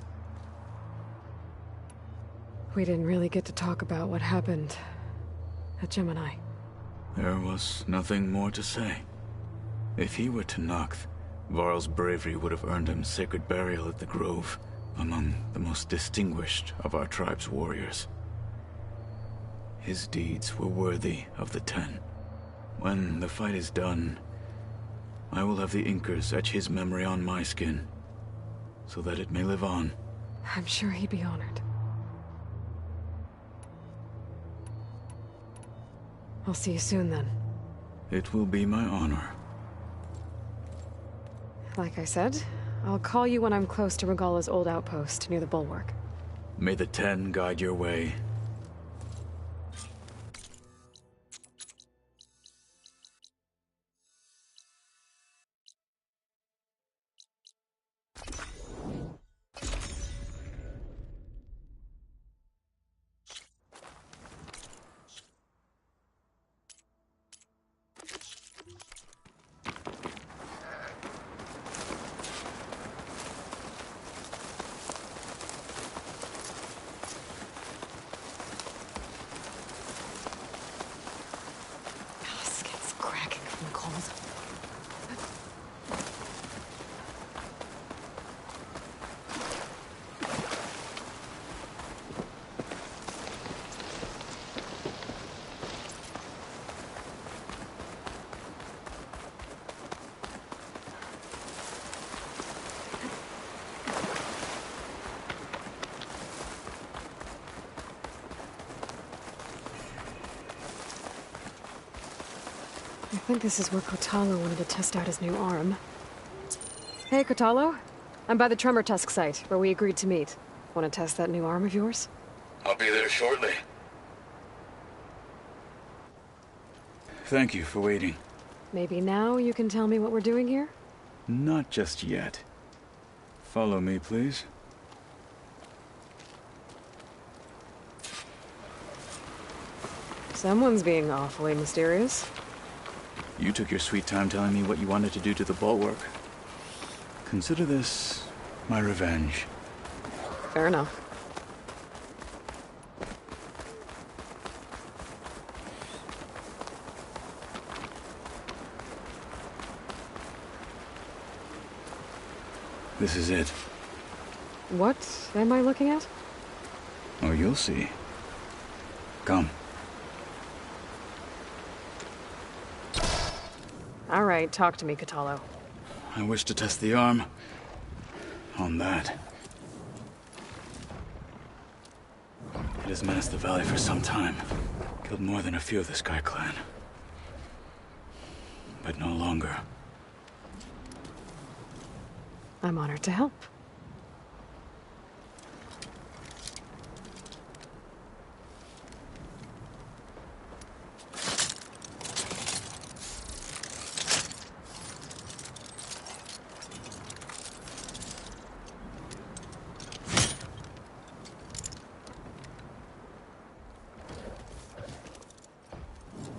Speaker 4: We didn't really get to talk about what happened at Gemini.
Speaker 17: There was nothing more to say. If he were Tenakth, Varl's bravery would have earned him sacred burial at the Grove, among the most distinguished of our tribe's warriors. His deeds were worthy of the Ten. When the fight is done, I will have the Inkers etch his memory on my skin, so that it may live on.
Speaker 4: I'm sure he'd be honored. I'll see you soon, then.
Speaker 17: It will be my honor.
Speaker 4: Like I said, I'll call you when I'm close to Regalla's old outpost near the bulwark.
Speaker 17: May the Ten guide your way.
Speaker 4: Skin's cracking from cold. I think this is where Kotalo wanted to test out his new arm. Hey, Kotalo. I'm by the Tremor Tusk site, where we agreed to meet. Want to test that new arm of yours?
Speaker 17: I'll be there shortly. Thank you for waiting.
Speaker 4: Maybe now you can tell me what we're doing here?
Speaker 17: Not just yet. Follow me, please.
Speaker 4: Someone's being awfully mysterious.
Speaker 17: You took your sweet time telling me what you wanted to do to the bulwark. Consider this my revenge.
Speaker 4: Fair enough.
Speaker 17: This is it.
Speaker 4: What am I looking at?
Speaker 17: Oh, you'll see. Come.
Speaker 4: All right, talk to me, Kotalo.
Speaker 17: I wish to test the arm on that. It has menaced the valley for some time. Killed more than a few of the Sky Clan. But no longer.
Speaker 4: I'm honored to help.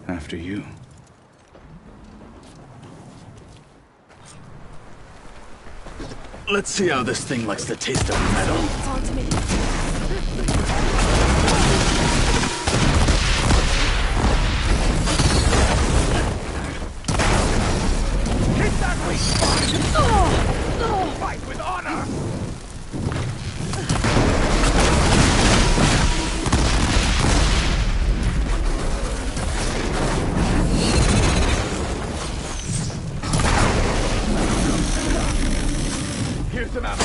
Speaker 17: After you. Let's see how this thing likes the taste of metal.
Speaker 2: Talk to me.
Speaker 7: Hit that weak spot! Fight with honor! Here's some ammo.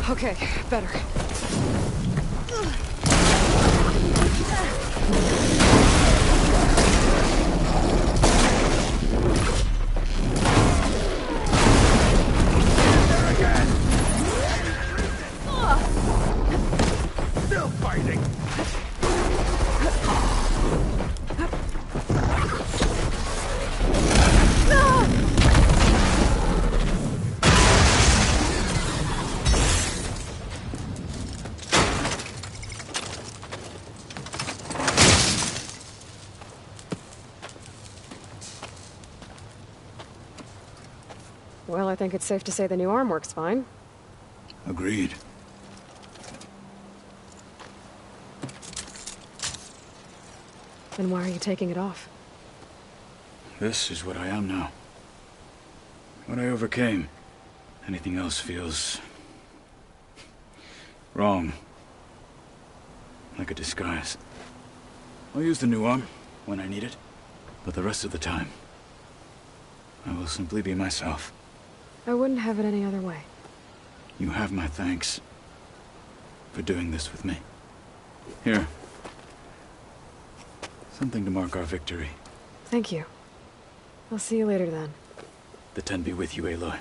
Speaker 4: Okay, better.
Speaker 7: Still fighting!
Speaker 4: Well, I think it's safe to say the new arm works fine.
Speaker 17: Agreed.
Speaker 4: Then why are you taking it off?
Speaker 17: This is what I am now. What I overcame. Anything else feels... wrong. Like a disguise. I'll use the new arm when I need it, but the rest of the time, I will simply be myself.
Speaker 4: I wouldn't have it any other way.
Speaker 17: You have my thanks for doing this with me. Here. Something to mark our victory.
Speaker 4: Thank you. I'll see you later then.
Speaker 17: The 10 be with you, Aloy.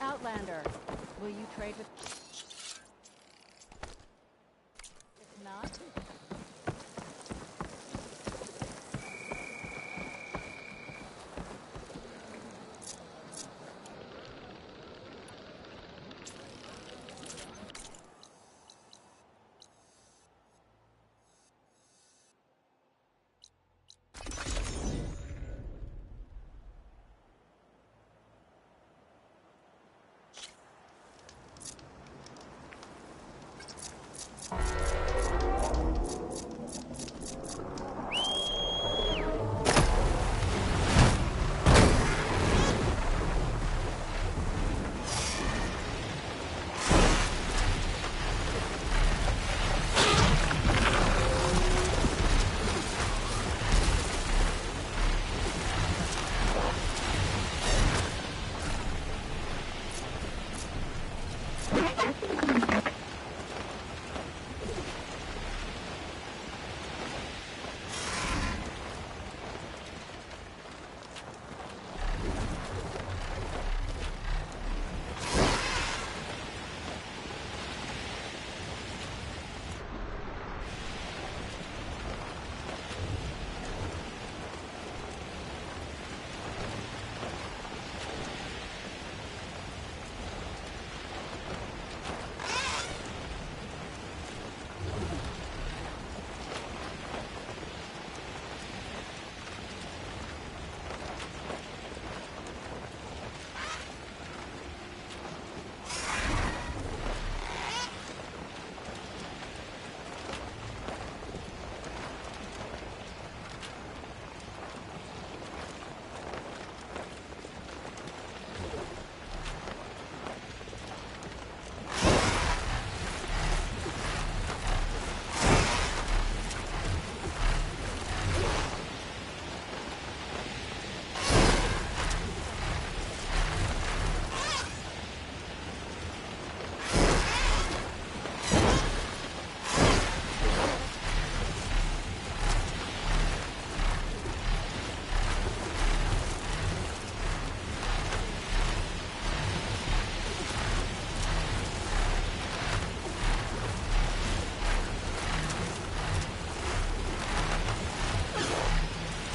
Speaker 14: Outlander, will you trade with... If not...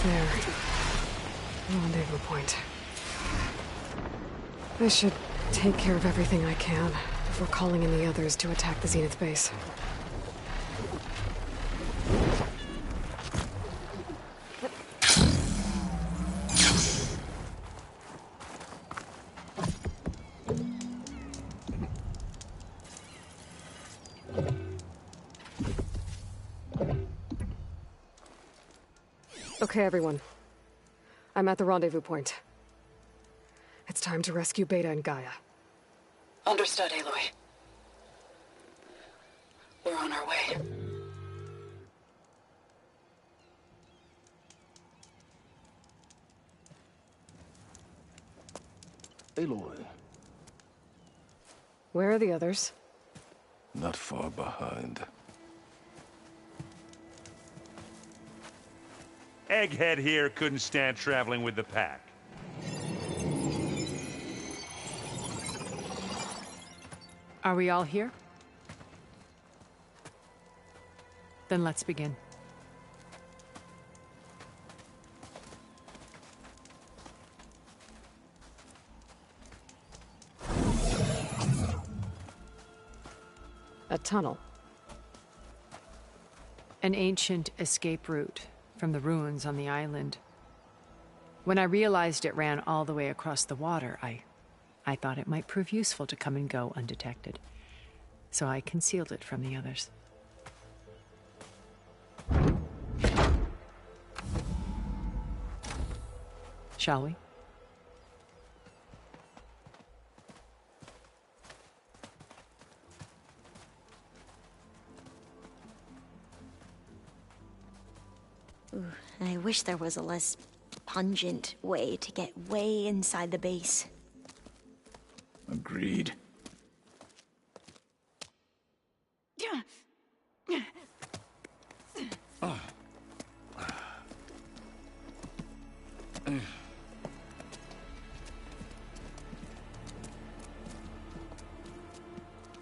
Speaker 4: There. Rendezvous point. I should take care of everything I can before calling in the others to attack the Zenith base. Okay, everyone. I'm at the rendezvous point. It's time to rescue Beta and Gaia.
Speaker 5: Understood, Aloy. We're on our way.
Speaker 12: Aloy.
Speaker 4: Where are the others?
Speaker 12: Not far behind.
Speaker 19: Egghead here couldn't stand traveling with the pack.
Speaker 6: Are we all here? Then let's begin.
Speaker 4: A tunnel.
Speaker 6: An ancient escape route from the ruins on the island. When I realized it ran all the way across the water, I thought it might prove useful to come and go undetected. So I concealed it from the others. Shall we?
Speaker 2: Ooh, I wish there was a less pungent way to get way inside the base.
Speaker 17: Agreed.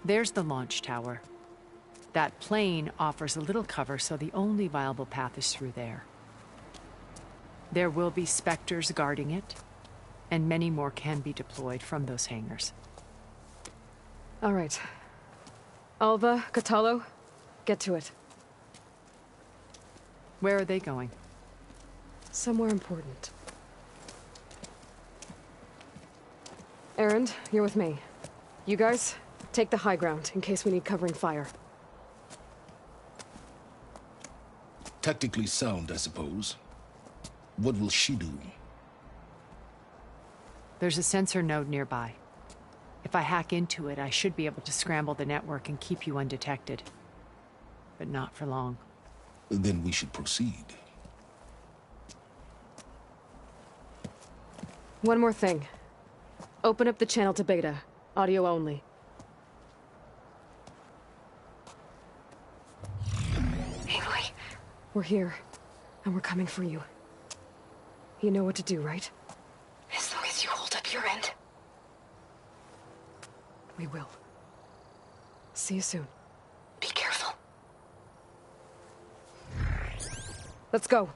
Speaker 6: There's the launch tower. That plane offers a little cover, so the only viable path is through there. There will be Spectres guarding it, and many more can be deployed from those hangars.
Speaker 4: All right. Alva, Catalo, get to it.
Speaker 6: Where are they going?
Speaker 4: Somewhere important. Erend, you're with me. You guys, take the high ground in case we need covering fire.
Speaker 12: Tactically sound, I suppose. What will she do?
Speaker 6: There's a sensor node nearby. If I hack into it, I should be able to scramble the network and keep you undetected. But not for long.
Speaker 12: Then we should proceed.
Speaker 4: One more thing. Open up the channel to Beta. Audio only.
Speaker 5: Aloy.
Speaker 4: We're here, and we're coming for you. You know what to do, right?
Speaker 5: As long as you hold up your end.
Speaker 4: We will. See you soon.
Speaker 5: Be careful.
Speaker 4: Let's go.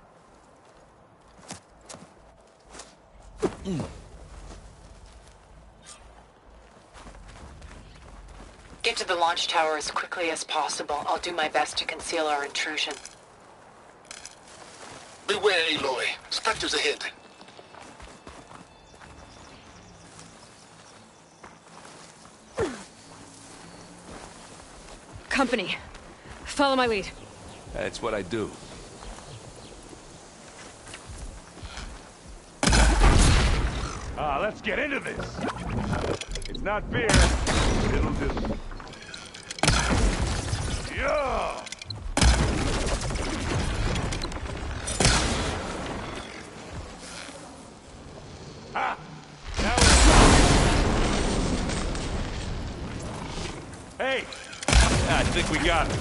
Speaker 5: Get to the launch tower as quickly as possible. I'll do my best to conceal our intrusion.
Speaker 12: Beware, Aloy. Spectres ahead.
Speaker 4: Company. Follow my lead.
Speaker 1: That's what I do.
Speaker 19: Let's get into this. It's not fear. It'll just... Yeah! Ah! Now we're... Hey!
Speaker 1: I think we got it.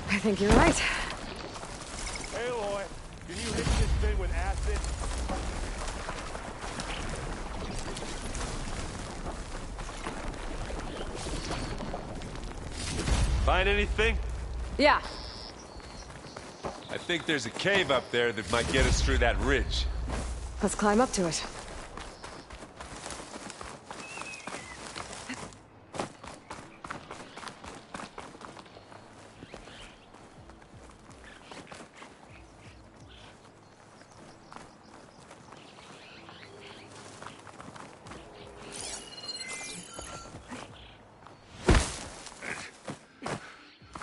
Speaker 4: I think you're right.
Speaker 19: Aloy, can you hit this thing with acid?
Speaker 1: Find anything?
Speaker 4: Yeah.
Speaker 1: I think there's a cave up there that might get us through that ridge.
Speaker 4: Let's climb up to it.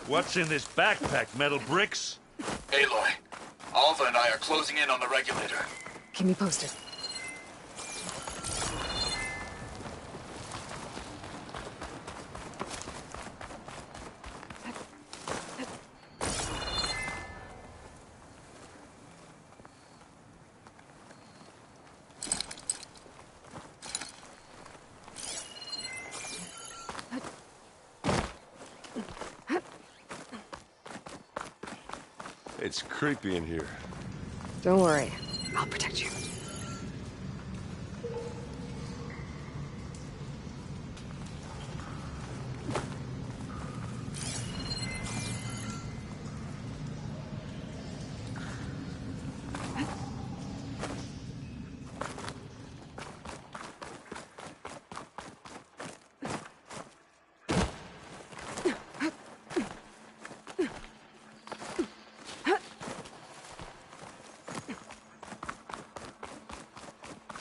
Speaker 19: What's in this backpack? Metal bricks?
Speaker 10: Aloy, all Alpha and I are closing in on the regulator.
Speaker 4: Keep me posted.
Speaker 1: It's creepy in here.
Speaker 4: Don't worry. I'll protect you.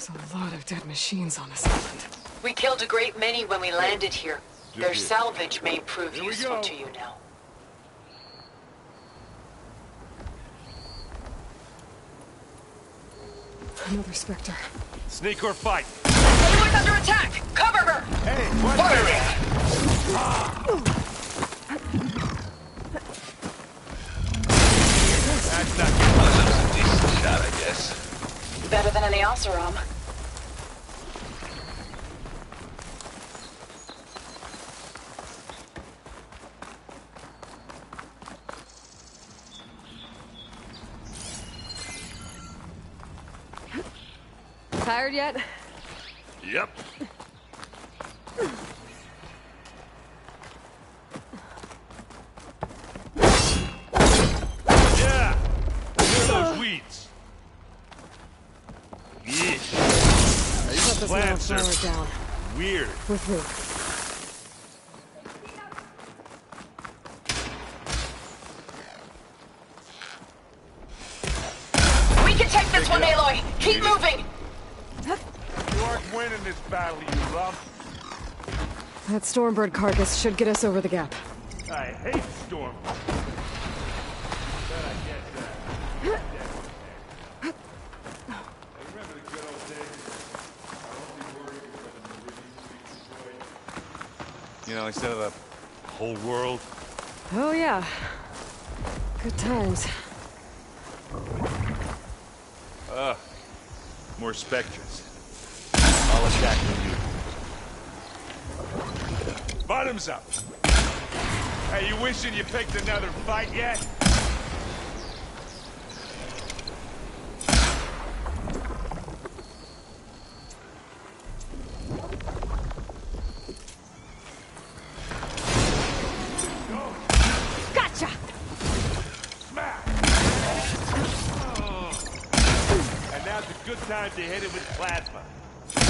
Speaker 4: There's a lot of dead machines on this island.
Speaker 5: We killed a great many when we landed here. Their
Speaker 1: here.
Speaker 5: salvage may prove
Speaker 1: Here we
Speaker 5: useful
Speaker 1: go.
Speaker 5: to you now.
Speaker 4: Another Spectre.
Speaker 1: Sneak or fight?
Speaker 5: Aloy's under attack! Cover her!
Speaker 1: Hey, what? That's not a decent shot, I guess.
Speaker 5: Better than any Oseram.
Speaker 4: Tired yet?
Speaker 1: Yep. Yeah! Clear those weeds. Yeesh.
Speaker 4: Let this
Speaker 1: Plants
Speaker 4: now
Speaker 1: are
Speaker 4: flower down.
Speaker 1: weird.
Speaker 4: With me.
Speaker 5: We can take this one, Aloy! Keep moving!
Speaker 19: You aren't winning this battle, you lump.
Speaker 4: That Stormbird carcass should get us over the gap.
Speaker 19: I hate Storm. Bet I get that. I remember the good old days. I won't be worried because the Meridians will be destroyed.
Speaker 1: You know, instead of the whole world.
Speaker 4: Oh yeah. Good times.
Speaker 1: Ugh. More specters. I'll attack you. Bottoms up. Hey, you wishing you picked another fight yet?
Speaker 4: Gotcha!
Speaker 1: Smack! And now's a good time to hit it with plasma. Keep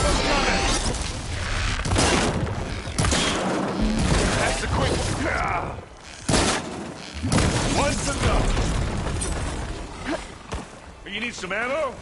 Speaker 1: 'em coming! That's the quick. One's enough. You need some ammo?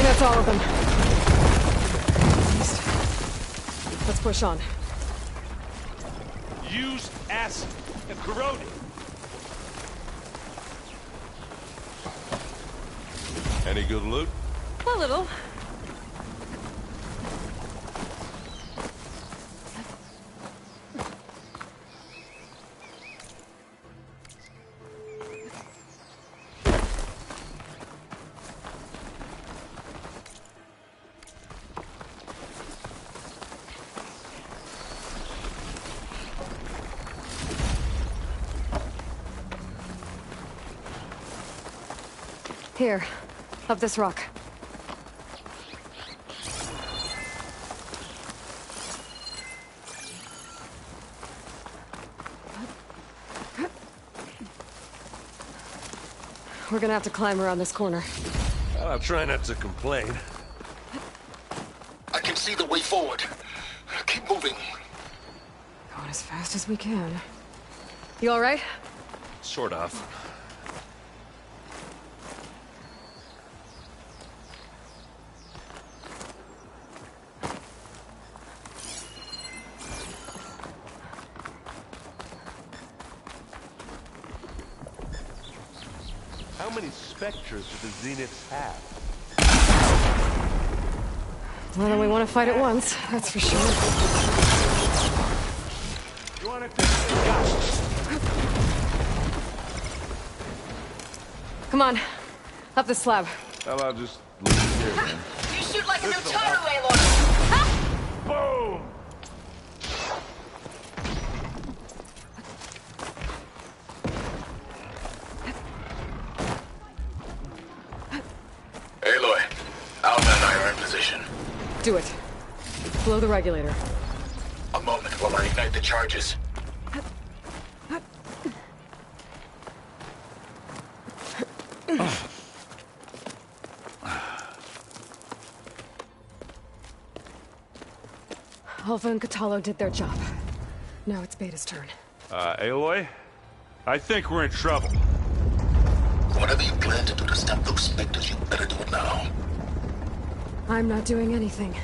Speaker 4: That's all of them. Let's push on.
Speaker 1: Use acid and corrode it. Any good loot?
Speaker 4: A little. Here, up this rock. We're gonna have to climb around this corner.
Speaker 1: I'll try not to complain.
Speaker 12: I can see the way forward. Keep moving.
Speaker 4: Going as fast as we can. You all right?
Speaker 1: Sort of. How many Spectres do the Zeniths have?
Speaker 4: More than we want to fight at once, that's for sure.
Speaker 1: You want to take a shot?
Speaker 4: Come on, up the slab.
Speaker 1: Well, I'll just leave it here, then.
Speaker 5: You shoot like a new Taru, Aloy!
Speaker 1: Boom!
Speaker 10: Aloy, Alma and I are in position.
Speaker 4: Do it. Blow the regulator.
Speaker 10: A moment while I ignite the charges.
Speaker 4: Alpha and Catalo did their job. Now it's Beta's turn.
Speaker 1: Aloy? I think we're in trouble.
Speaker 12: Whatever you plan to do to stop those Spectres, you better do it now.
Speaker 4: I'm not doing anything.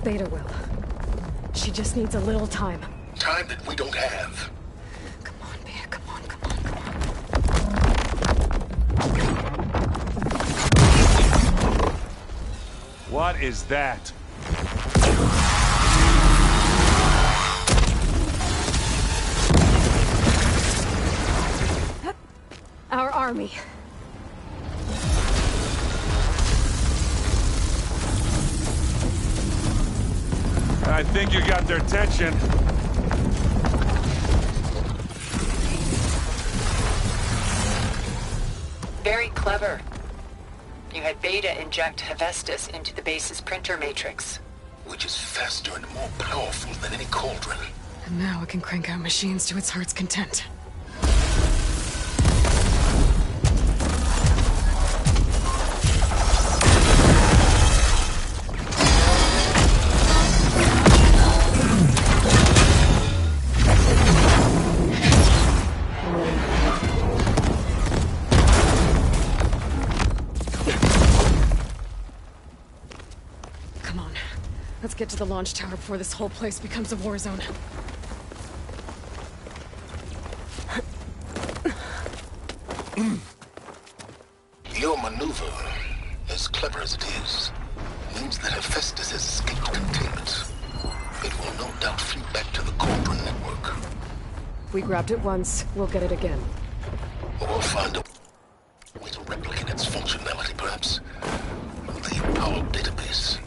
Speaker 4: Beta will. She just needs a little time.
Speaker 12: Time that we don't have.
Speaker 4: Come on, Beta, come on, come on.
Speaker 1: What is that?
Speaker 4: Our army.
Speaker 1: I think you got their attention.
Speaker 5: Very clever. You had Beta inject Hephaestus into the base's printer matrix.
Speaker 12: Which is faster and more powerful than any cauldron.
Speaker 4: And now it can crank out machines to its heart's content. Let's get to the launch tower before this whole place becomes a war zone.
Speaker 12: Your maneuver, as clever as it is, means that Hephaestus has escaped containment. It will no doubt flee back to the Cauldron network.
Speaker 4: We grabbed it once, we'll get it again.
Speaker 12: Or we'll find a way to replicate its functionality, perhaps. The power database.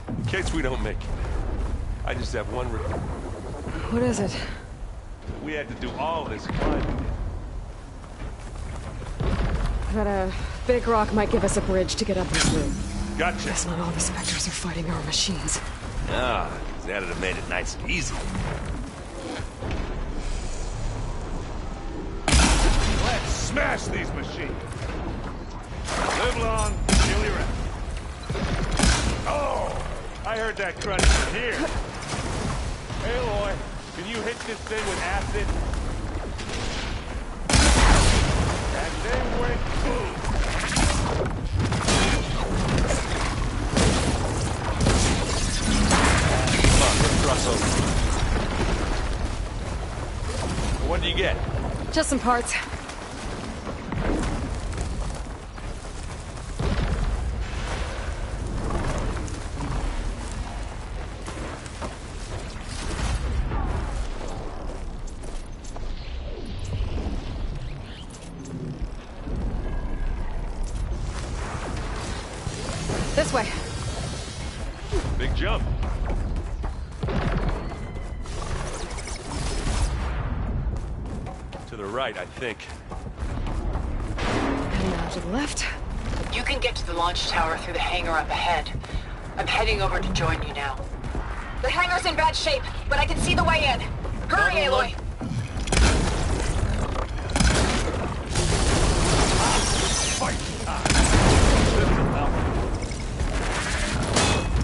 Speaker 1: In case we don't make it, I just have one request.
Speaker 4: What is it?
Speaker 1: We had to do all this climbing.
Speaker 4: That a big rock might give us a bridge to get up and through.
Speaker 1: Gotcha.
Speaker 4: Guess not all the Spectres are fighting our machines.
Speaker 1: Ah, that'd have made it nice and easy. Let's smash these machines. Live long, kill your ass. Oh, I heard that crunch from here. Aloy, can you hit this thing with acid? And then went boom. Come on, let's cross over. What do you get?
Speaker 4: Just some parts. This way.
Speaker 1: Big jump. To the right, I think.
Speaker 4: And now to the left.
Speaker 5: You can get to the launch tower through the hangar up ahead. I'm heading over to join you now. The hangar's in bad shape, but I can see the way in. Hurry, Aloy!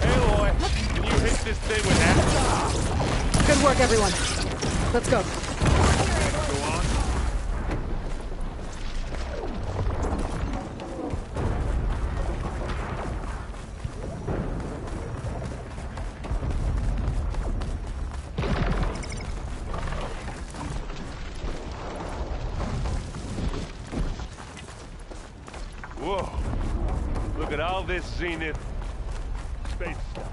Speaker 1: Aloy, can you hit this thing with that?
Speaker 4: Good work, everyone. Let's go.
Speaker 1: Go on. Whoa. Look at all this Zenith space stuff.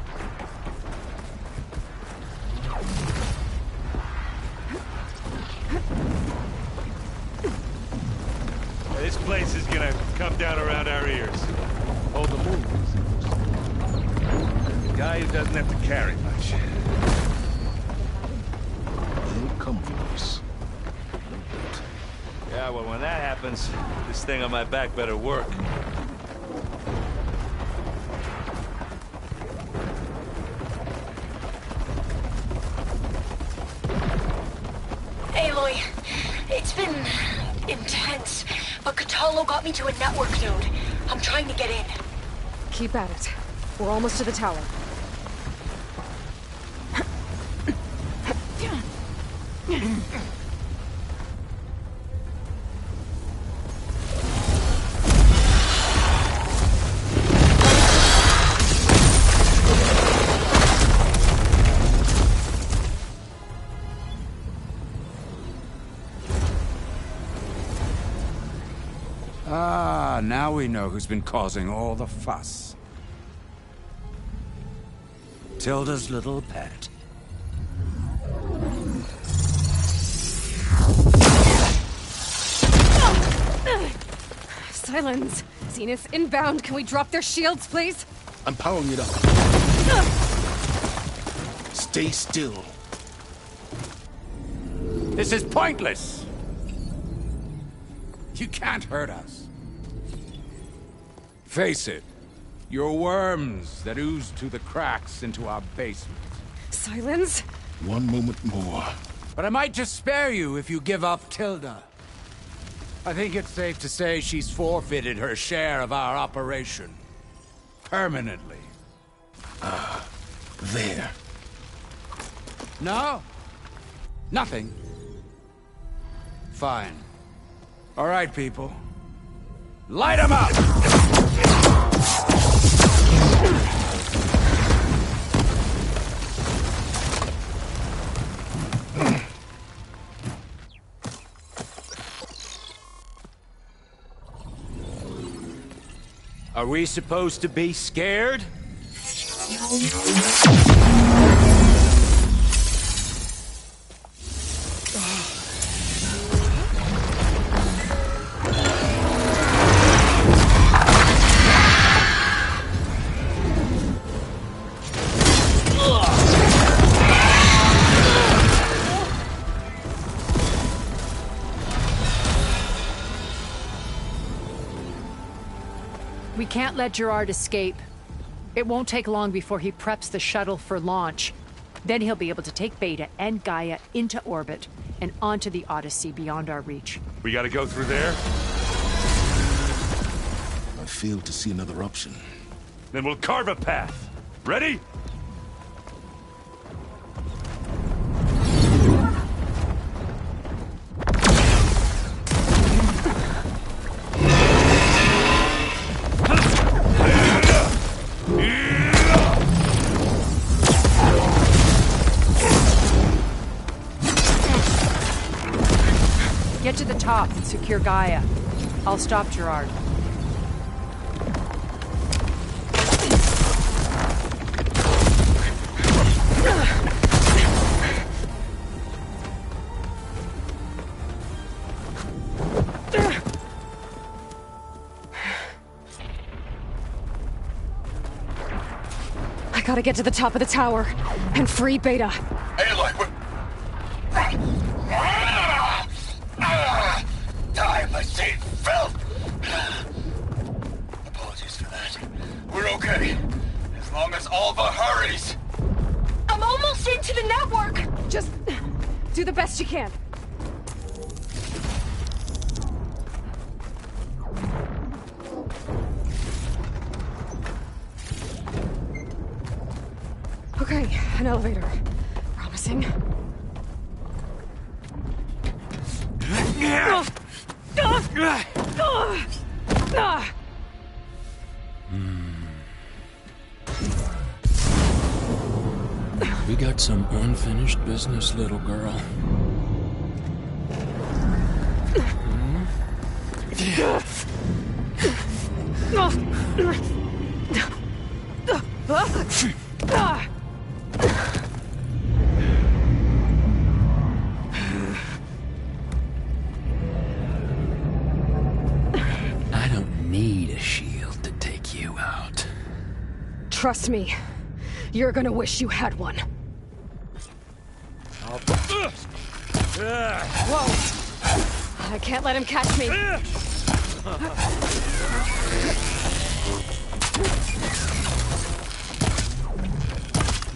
Speaker 1: This place is gonna come down around our ears. Hold the move. The guy who doesn't have to carry much.
Speaker 12: They'll come for us.
Speaker 1: Yeah, well, when that happens, this thing on my back better work.
Speaker 5: Aloy, it's been intense, but Cthulhu got me to a network node. I'm trying to get in.
Speaker 4: Keep at it. We're almost to the tower.
Speaker 7: Ah, now we know who's been causing all the fuss. Tilda's little pet.
Speaker 4: Silence. Zenith inbound. Can we drop their shields, please?
Speaker 12: I'm powering it up. Stay still.
Speaker 7: This is pointless! You can't hurt us. Face it, you're worms that ooze through the cracks into our basement.
Speaker 4: Silence?
Speaker 12: One moment more.
Speaker 7: But I might just spare you if you give up Tilda. I think it's safe to say she's forfeited her share of our operation. Permanently.
Speaker 12: There.
Speaker 7: No? Nothing? Fine. All right, people. Light 'em up! Are we supposed to be scared?
Speaker 6: We can't let Gerard escape. It won't take long before he preps the shuttle for launch. Then he'll be able to take Beta and Gaia into orbit and onto the Odyssey beyond our reach.
Speaker 1: We gotta go through there?
Speaker 12: I failed to see another option.
Speaker 1: Then we'll carve a path. Ready?
Speaker 6: Get to the top and secure Gaia. I'll stop Gerard.
Speaker 4: gotta get to the top of the tower and free Beta.
Speaker 10: Aloy, die, my Saint filth! Apologies for that. We're okay. As long as Alva hurries.
Speaker 4: I'm almost into the network! Just do the best you can. Okay, an elevator. Promising.
Speaker 20: We got some unfinished business, little girl. I don't need a shield to take you out.
Speaker 4: Trust me, you're gonna wish you had one. Whoa! I can't let him catch me.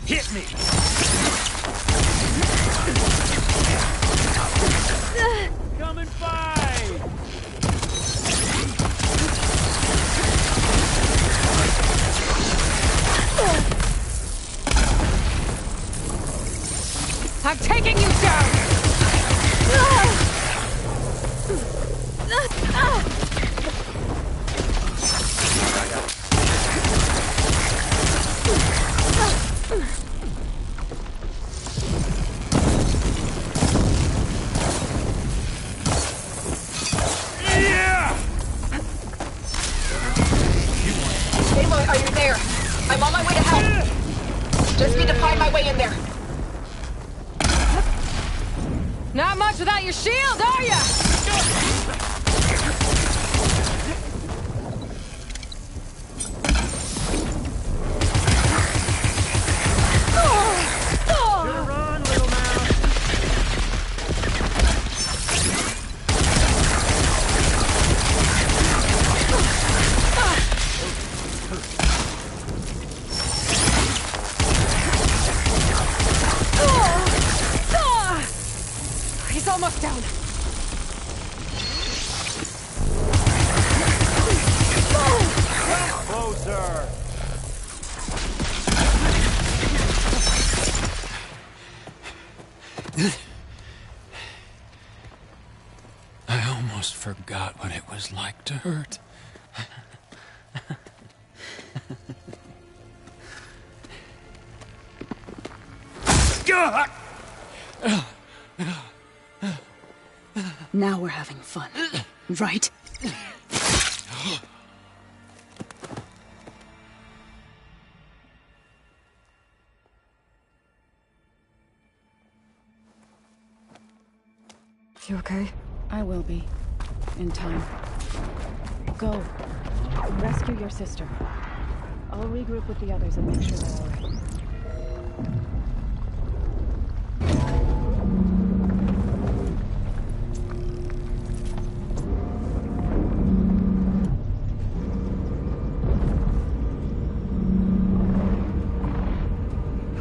Speaker 1: Hit me! Come and fight!
Speaker 4: I'm taking you down!
Speaker 5: Aloy, are you there? I'm on my way to help. Just need to find my way in there.
Speaker 4: Not much without your shield, are ya?
Speaker 1: Run, little mouse!
Speaker 4: He's almost down.
Speaker 1: Closer!
Speaker 20: I almost forgot what it was like to hurt.
Speaker 14: Now we're having fun, right?
Speaker 4: You okay?
Speaker 14: I will be. In time. Go. Rescue your sister. I'll regroup with the others and make sure they're alright.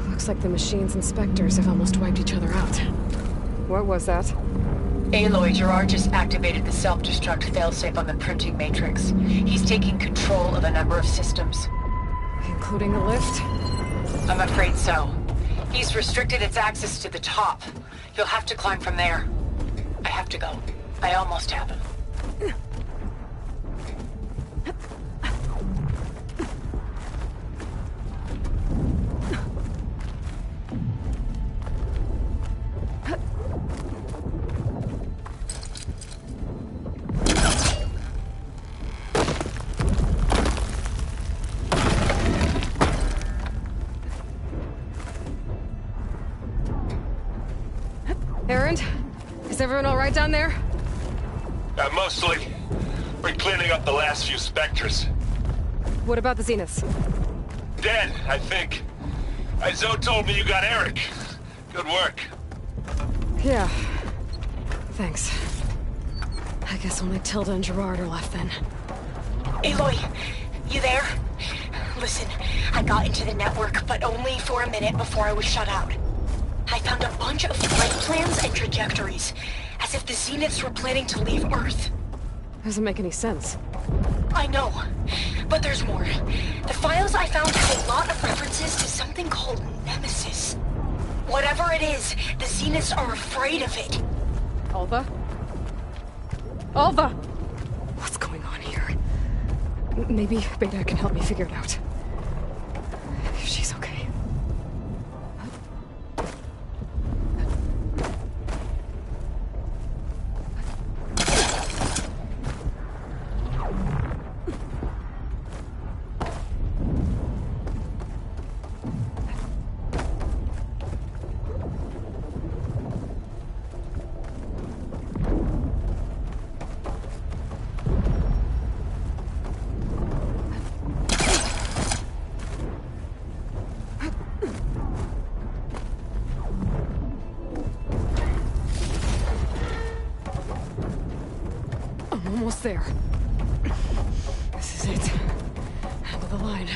Speaker 4: Looks like the machine's inspectors have almost wiped each other out. What was that?
Speaker 5: Aloy, Gerard just activated the self-destruct failsafe on the printing matrix. He's taking control of a number of systems.
Speaker 4: Including the lift?
Speaker 5: I'm afraid so. He's restricted its access to the top. You'll have to climb from there. I have to go. I almost have him.
Speaker 4: Errand? Is everyone all right down there?
Speaker 10: Mostly. We're cleaning up the last few specters.
Speaker 4: What about the Zeniths?
Speaker 10: Dead, I think. Zoe told me you got Eric. Good work.
Speaker 4: Yeah. Thanks. I guess only Tilda and Gerard are left then.
Speaker 21: Aloy, you there? Listen, I got into the network, but only for a minute before I was shut out. I found a bunch of flight plans and trajectories, as if the Zeniths were planning to leave Earth.
Speaker 4: Doesn't make any sense.
Speaker 21: I know, but there's more. The files I found have a lot of references to something called Nemesis. Whatever it is, the Zeniths are afraid of it.
Speaker 4: Alva? Alva! What's going on here? Maybe Beta can help me figure it out. If she's okay. Almost there. This is it. End of the line.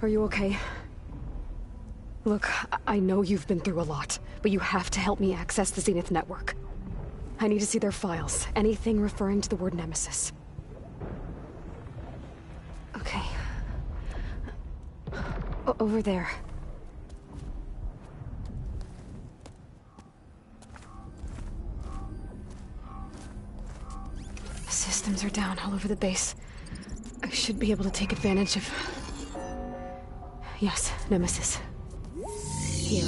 Speaker 4: Are you okay? Look, I know you've been through a lot, but you have to help me access the Zenith network. I need to see their files, anything referring to the word Nemesis. Okay. Over there. Systems are down all over the base. I should be able to take advantage of... Yes, Nemesis. Here.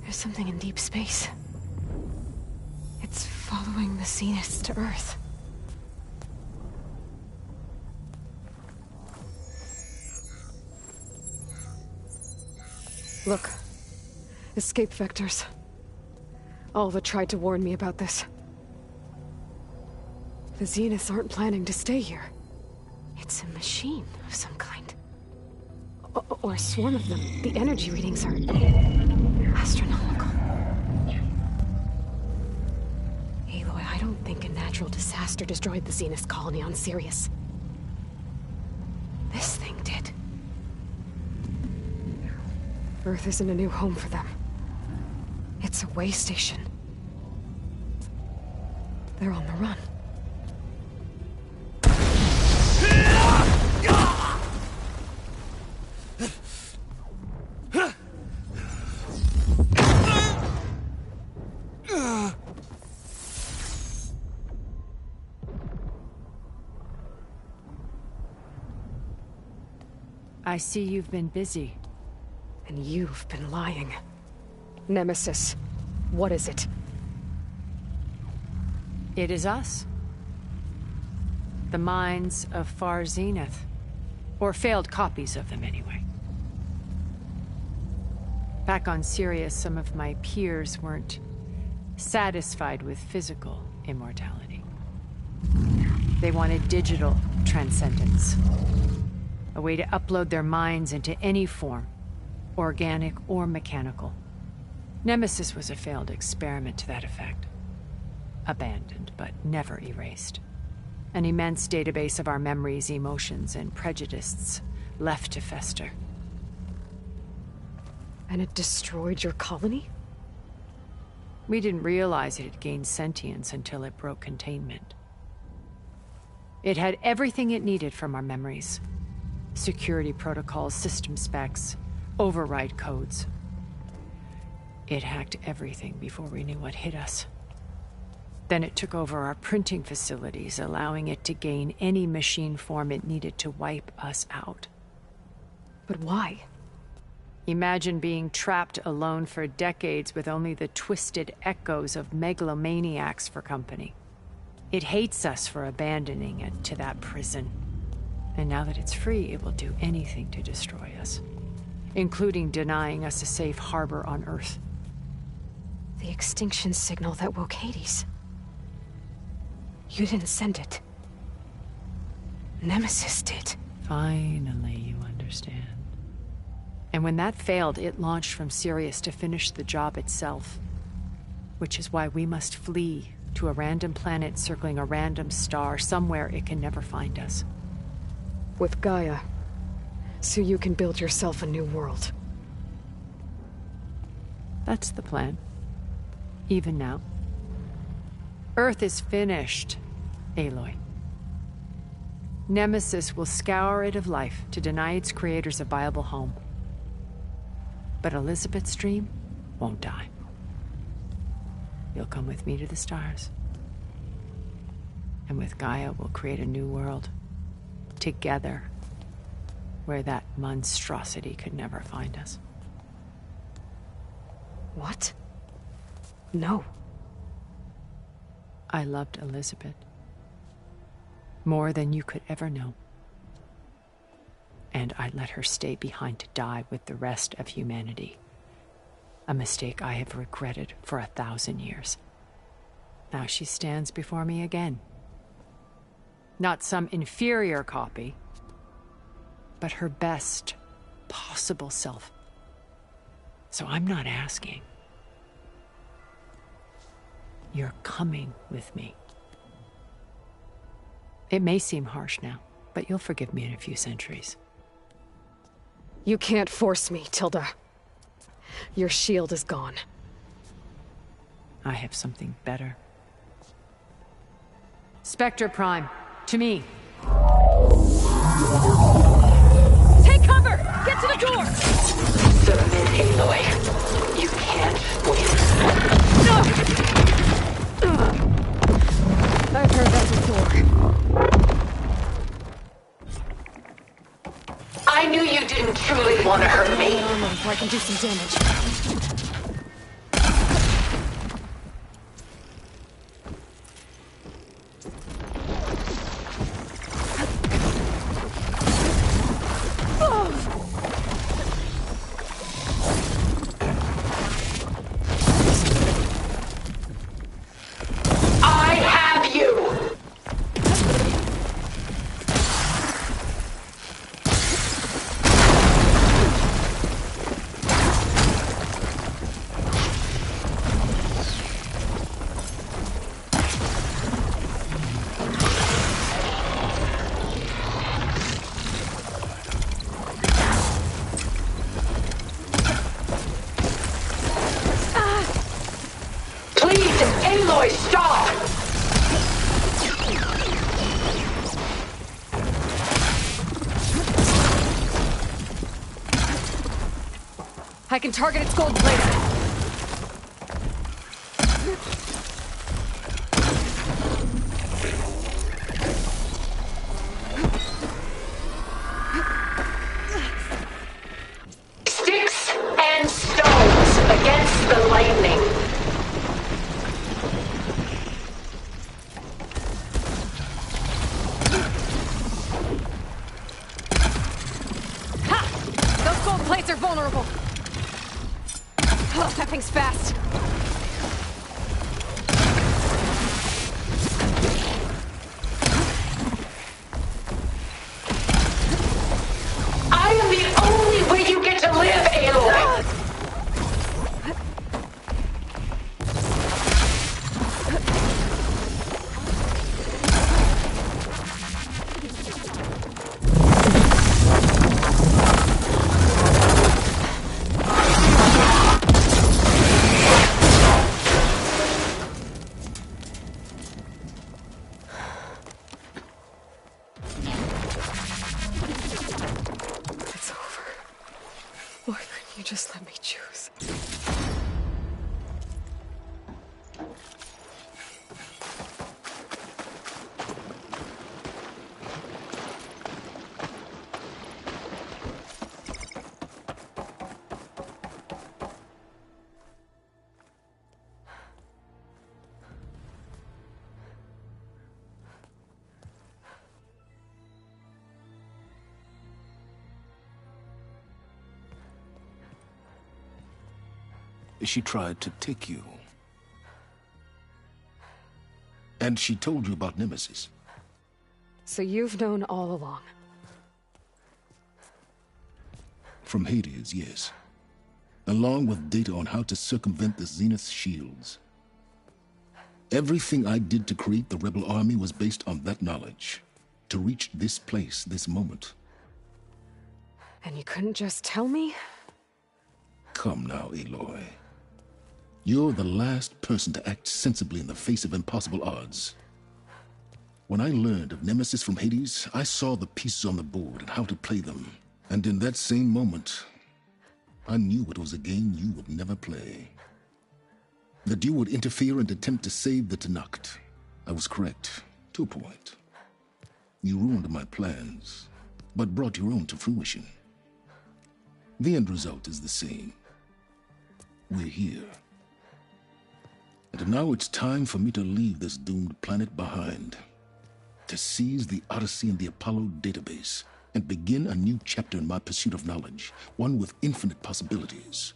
Speaker 4: There's something in deep space. It's following the Zeniths to Earth. Look. Escape vectors. Alva tried to warn me about this. The Zeniths aren't planning to stay here. It's a machine of some kind. Or a swarm of them. The energy readings are... astronomical. Aloy, I don't think a natural disaster destroyed the Zenith colony on Sirius. This thing did. Earth isn't a new home for them. It's a way station. They're on the run.
Speaker 6: I see you've been busy.
Speaker 4: And you've been lying. Nemesis, what is it?
Speaker 6: It is us. The minds of Far Zenith. Or failed copies of them, anyway. Back on Sirius, some of my peers weren't satisfied with physical immortality. They wanted digital transcendence. A way to upload their minds into any form, organic or mechanical. Nemesis was a failed experiment to that effect. Abandoned, but never erased. An immense database of our memories, emotions, and prejudices left to fester.
Speaker 4: And it destroyed your colony?
Speaker 6: We didn't realize it had gained sentience until it broke containment. It had everything it needed from our memories. Security protocols, system specs, override codes. It hacked everything before we knew what hit us. Then it took over our printing facilities, allowing it to gain any machine form it needed to wipe us out.
Speaker 4: But why?
Speaker 6: Imagine being trapped alone for decades with only the twisted echoes of megalomaniacs for company. It hates us for abandoning it to that prison. And now that it's free, it will do anything to destroy us, including denying us a safe harbor on Earth.
Speaker 4: The extinction signal that woke Hades. You didn't send it. Nemesis did.
Speaker 6: Finally, you understand. And when that failed, it launched from Sirius to finish the job itself. Which is why we must flee to a random planet circling a random star, somewhere it can never find us.
Speaker 4: With Gaia. So you can build yourself a new world.
Speaker 6: That's the plan. Even now. Earth is finished, Aloy. Nemesis will scour it of life to deny its creators a viable home. But Elizabeth's dream won't die. You'll come with me to the stars. And with Gaia, we'll create a new world. Together. Where that monstrosity could never find us.
Speaker 4: What? No.
Speaker 6: I loved Elizabeth. More than you could ever know. And I let her stay behind to die with the rest of humanity. A mistake I have regretted for 1,000 years. Now she stands before me again. Not some inferior copy, but her best possible self. So I'm not asking. You're coming with me. It may seem harsh now, but you'll forgive me in a few centuries.
Speaker 4: You can't force me, Tilda. Your shield is gone.
Speaker 6: I have something better. Spectre Prime, to me.
Speaker 4: Take cover! Get to the door!
Speaker 5: Submit, Aloy. You can't win.
Speaker 4: I've heard that before.
Speaker 5: I knew you didn't truly want to hurt me.
Speaker 4: Armor before I can do some damage.
Speaker 5: I have you! Please, Aloy, stop!
Speaker 4: I can target its gold plater.
Speaker 5: Sticks and stones against the lightning.
Speaker 4: Ha! Those gold plates are vulnerable. Oh, that thing's fast.
Speaker 5: I am the only way you get to live, Aloy!
Speaker 4: It's over. Why couldn't you just let me choose?
Speaker 12: She tried to take you. And she told you about Nemesis.
Speaker 4: So you've known all along.
Speaker 12: From Hades, yes. Along with data on how to circumvent the Zenith's shields. Everything I did to create the Rebel Army was based on that knowledge. To reach this place, this moment.
Speaker 4: And you couldn't just tell me?
Speaker 12: Come now, Aloy. You're the last person to act sensibly in the face of impossible odds. When I learned of Nemesis from Hades, I saw the pieces on the board and how to play them. And in that same moment, I knew it was a game you would never play. That you would interfere and attempt to save the Tenakth. I was correct, to a point. You ruined my plans, but brought your own to fruition. The end result is the same. We're here. And now it's time for me to leave this doomed planet behind. To seize the Odyssey and the Apollo database, and begin a new chapter in my pursuit of knowledge, one with infinite possibilities.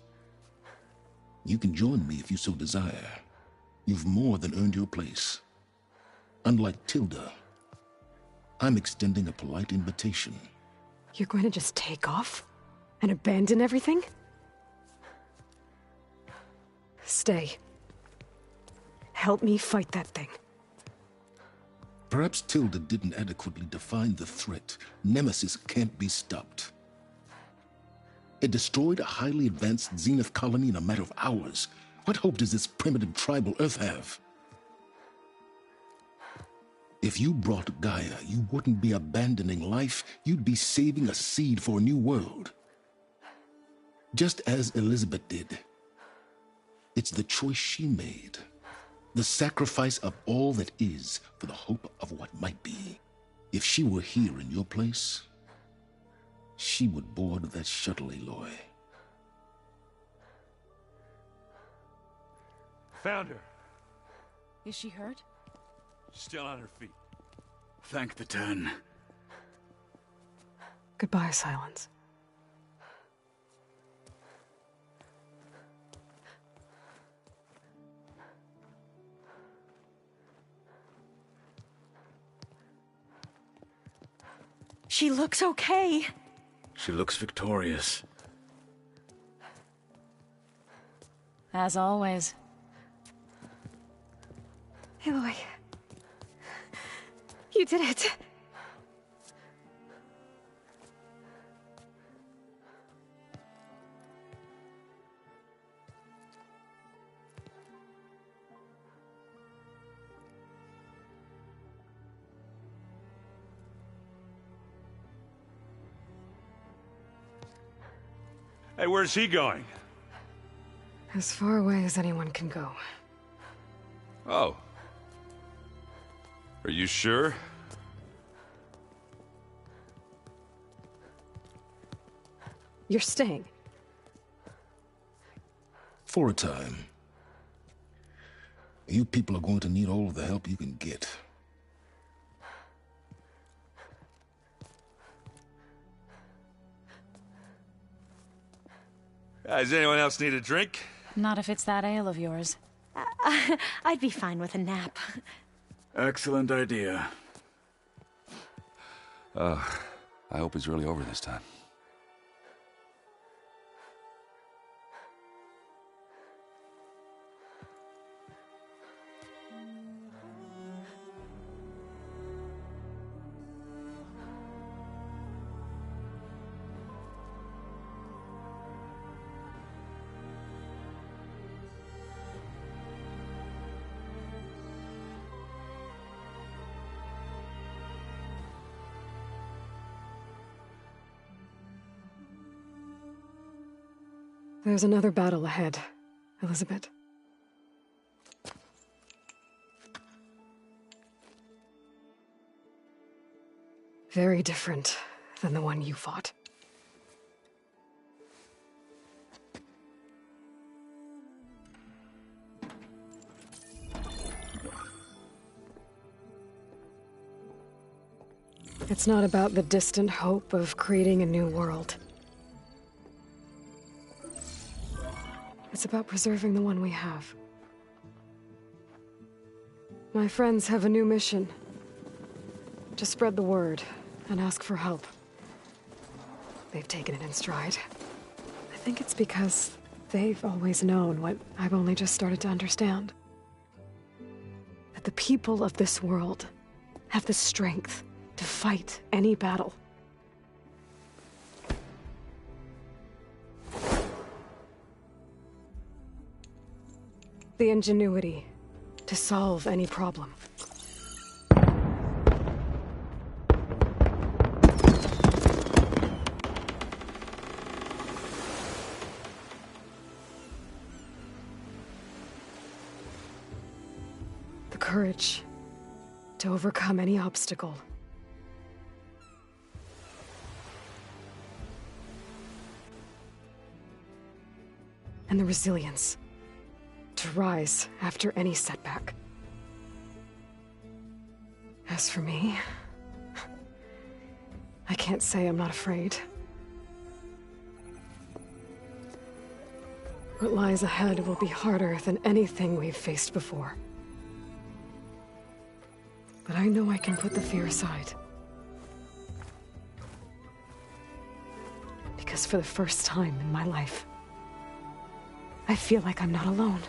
Speaker 12: You can join me if you so desire. You've more than earned your place. Unlike Tilda, I'm extending a polite invitation.
Speaker 4: You're going to just take off? And abandon everything? Stay. Help me fight that thing.
Speaker 12: Perhaps Tilda didn't adequately define the threat. Nemesis can't be stopped. It destroyed a highly advanced Zenith colony in a matter of hours. What hope does this primitive tribal Earth have? If you brought Gaia, you wouldn't be abandoning life, you'd be saving a seed for a new world. Just as Elizabeth did. It's the choice she made. The sacrifice of all that is for the hope of what might be. If she were here in your place, she would board that shuttle, Aloy.
Speaker 1: Found her.
Speaker 14: Is she hurt?
Speaker 1: Still on her feet.
Speaker 17: Thank the Ten.
Speaker 4: Goodbye, Silence.
Speaker 2: She looks okay.
Speaker 17: She looks victorious.
Speaker 14: As always.
Speaker 4: Aloy. You did it.
Speaker 1: Hey, where's he going?
Speaker 4: As far away as anyone can go.
Speaker 18: Oh. Are you sure?
Speaker 4: You're staying.
Speaker 12: For a time. You people are going to need all of the help you can get.
Speaker 1: Does anyone else need a drink?
Speaker 14: Not if it's that ale of yours.
Speaker 2: I'd be fine with a nap.
Speaker 17: Excellent idea.
Speaker 18: I hope it's really over this time.
Speaker 4: There's another battle ahead, Elizabeth. Very different than the one you fought. It's not about the distant hope of creating a new world. It's about preserving the one we have. My friends have a new mission. To spread the word and ask for help. They've taken it in stride. I think it's because they've always known what I've only just started to understand. That the people of this world have the strength to fight any battle. The ingenuity to solve any problem. The courage to overcome any obstacle. And the resilience to rise after any setback. As for me, I can't say I'm not afraid. What lies ahead will be harder than anything we've faced before. But I know I can put the fear aside. Because for the first time in my life, I feel like I'm not alone.